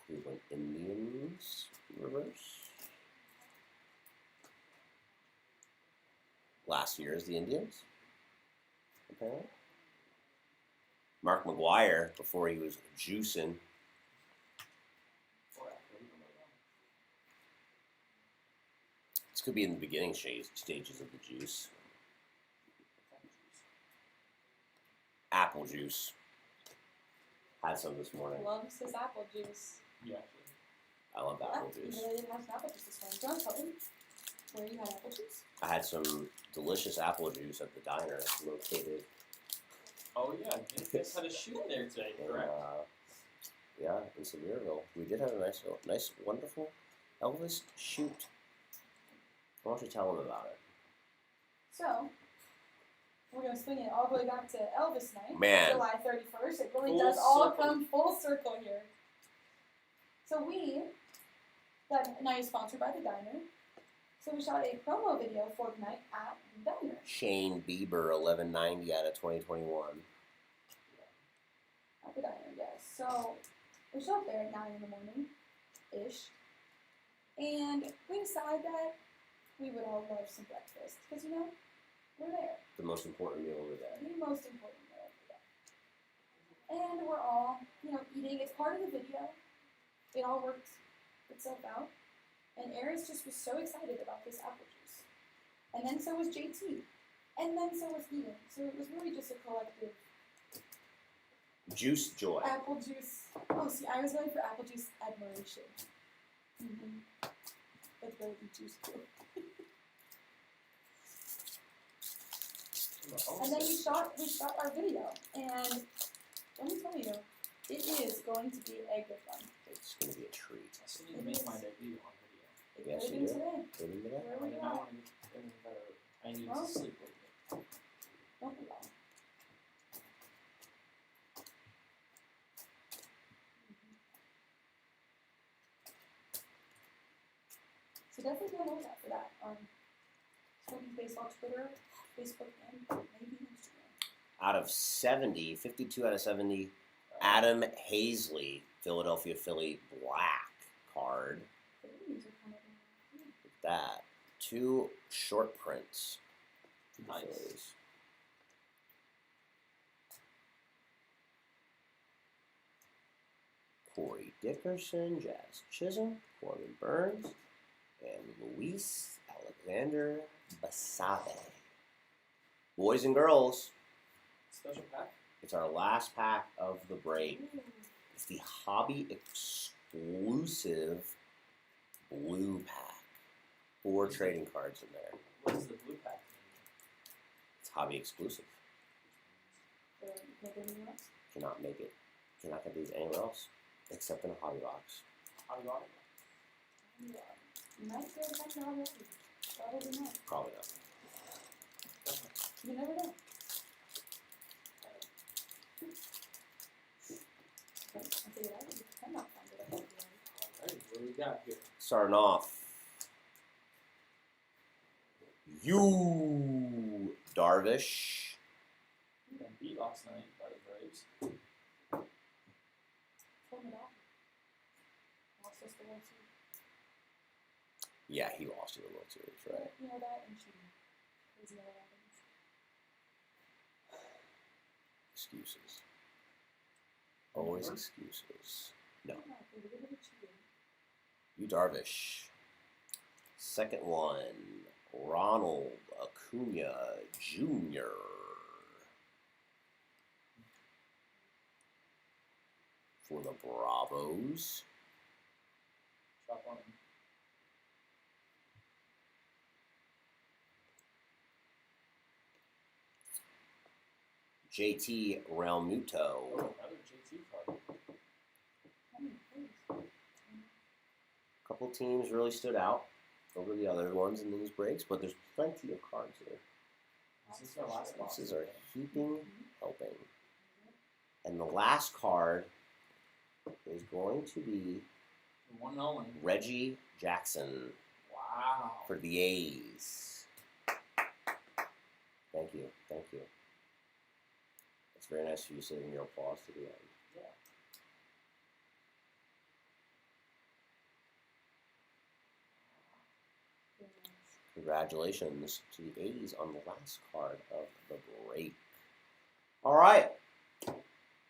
Cleveland Indians reverse. Last year's the Indians, apparently. Mark McGuire before he was juicing. This could be in the beginning stages of the juice. Apple juice. Had some this morning. Loves his apple juice. Yeah. I love apple Yeah, juice. you really didn't have some apple juice this morning. John, tell me where you had apple juice. I had some delicious apple juice at the diner located Oh yeah, you guys had a shoot there today, in, correct? in Sevierville. We did have a nice, wonderful Elvis shoot. Why don't you tell them about it? So, we're going to swing it all the way back to Elvis night. Man. July 31st. It really Full does all circle. come full circle here. So that night is sponsored by the diner. So we shot a promo video for the night at the diner. Shane Bieber, 1190 out of 2021. At the diner, yes. So we showed up there at 9 in the morning-ish. And we decided that we would all love some breakfast. Because, we're there. The most important meal of the day. The most important meal of the day. And we're all, eating. It's part of the video. It all worked itself out. And Aris just was so excited about this apple juice. And then so was JT. And then so was Ian. So it was really just a collective Juice joy. apple juice. Oh, see, I was going for apple juice admiration. That's better than juice too. And then we shot our video. And let me tell you, it is going to be a good one. It's going to be a treat. I still need to make my debut on video. It Yes, could you be do. today. Get into that? Where we And I at? want to get even better. I need Well. to sleep with it. Don't be long. So definitely go look out for that on Smoky Baseball Twitter, Facebook, and maybe Instagram. Out of 70, 52 out of 70, Adam Hazley Philadelphia Philly black card. These are kind of Look at that. 2 short prints. for the Nice. Phillies. Corey Dickerson, Jazz Chisholm, Corbin Burns, and Luis Alexander Basabe. Boys and girls, Special pack. it's our last pack of the break. Ooh. It's the hobby exclusive blue pack. 4 trading cards in there. What is the blue pack? It's hobby exclusive. So you can't get anyone else? Cannot make it. Cannot get these anywhere else except in a hobby box. How do you want it? Yeah. You might go back to already. Probably not. Probably not. You never know. Okay, I figured out that you cannot find it at February. Alright, what do we got here? Starting off. You Darvish. Got beat last night by the Braves. Pull it off. Lost us the World Series. Yeah, he lost to the World Series, right? You know that, and she was never happens. Excuses. Always Never. excuses. No. Yeah, they were really cheating. You Darvish. Second one. Ronald Acuna Jr. For the Bravos. Chop on him. JT Realmuto. Oh, another JT card. How many plays? Couple teams really stood out over the other ones in these breaks, but there's plenty of cards here. This is our last box. This is our heaping helping. And the last card is going to be The one and only. Reggie Jackson Wow. for the A's. Thank you. Thank you. It's very nice for you saving your applause to the end. Yeah. Very nice. Congratulations to the A's on the last card of the break. All right.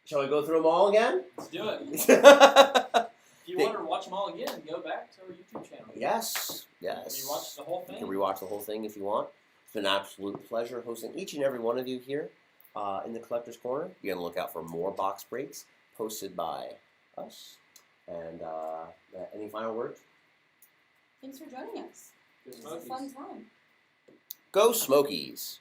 Shall we go through them all again? Let's do it. yes. If you want to watch them all again, go back to our YouTube channel. Yes. Rewatch the whole You thing. can rewatch the whole thing if you want. It's been an absolute pleasure hosting each and every one of you here in the Collector's Corner. Be on the lookout for more box breaks posted by us. And any final words? Thanks for joining us. Good It was a fun time. Go Smokies!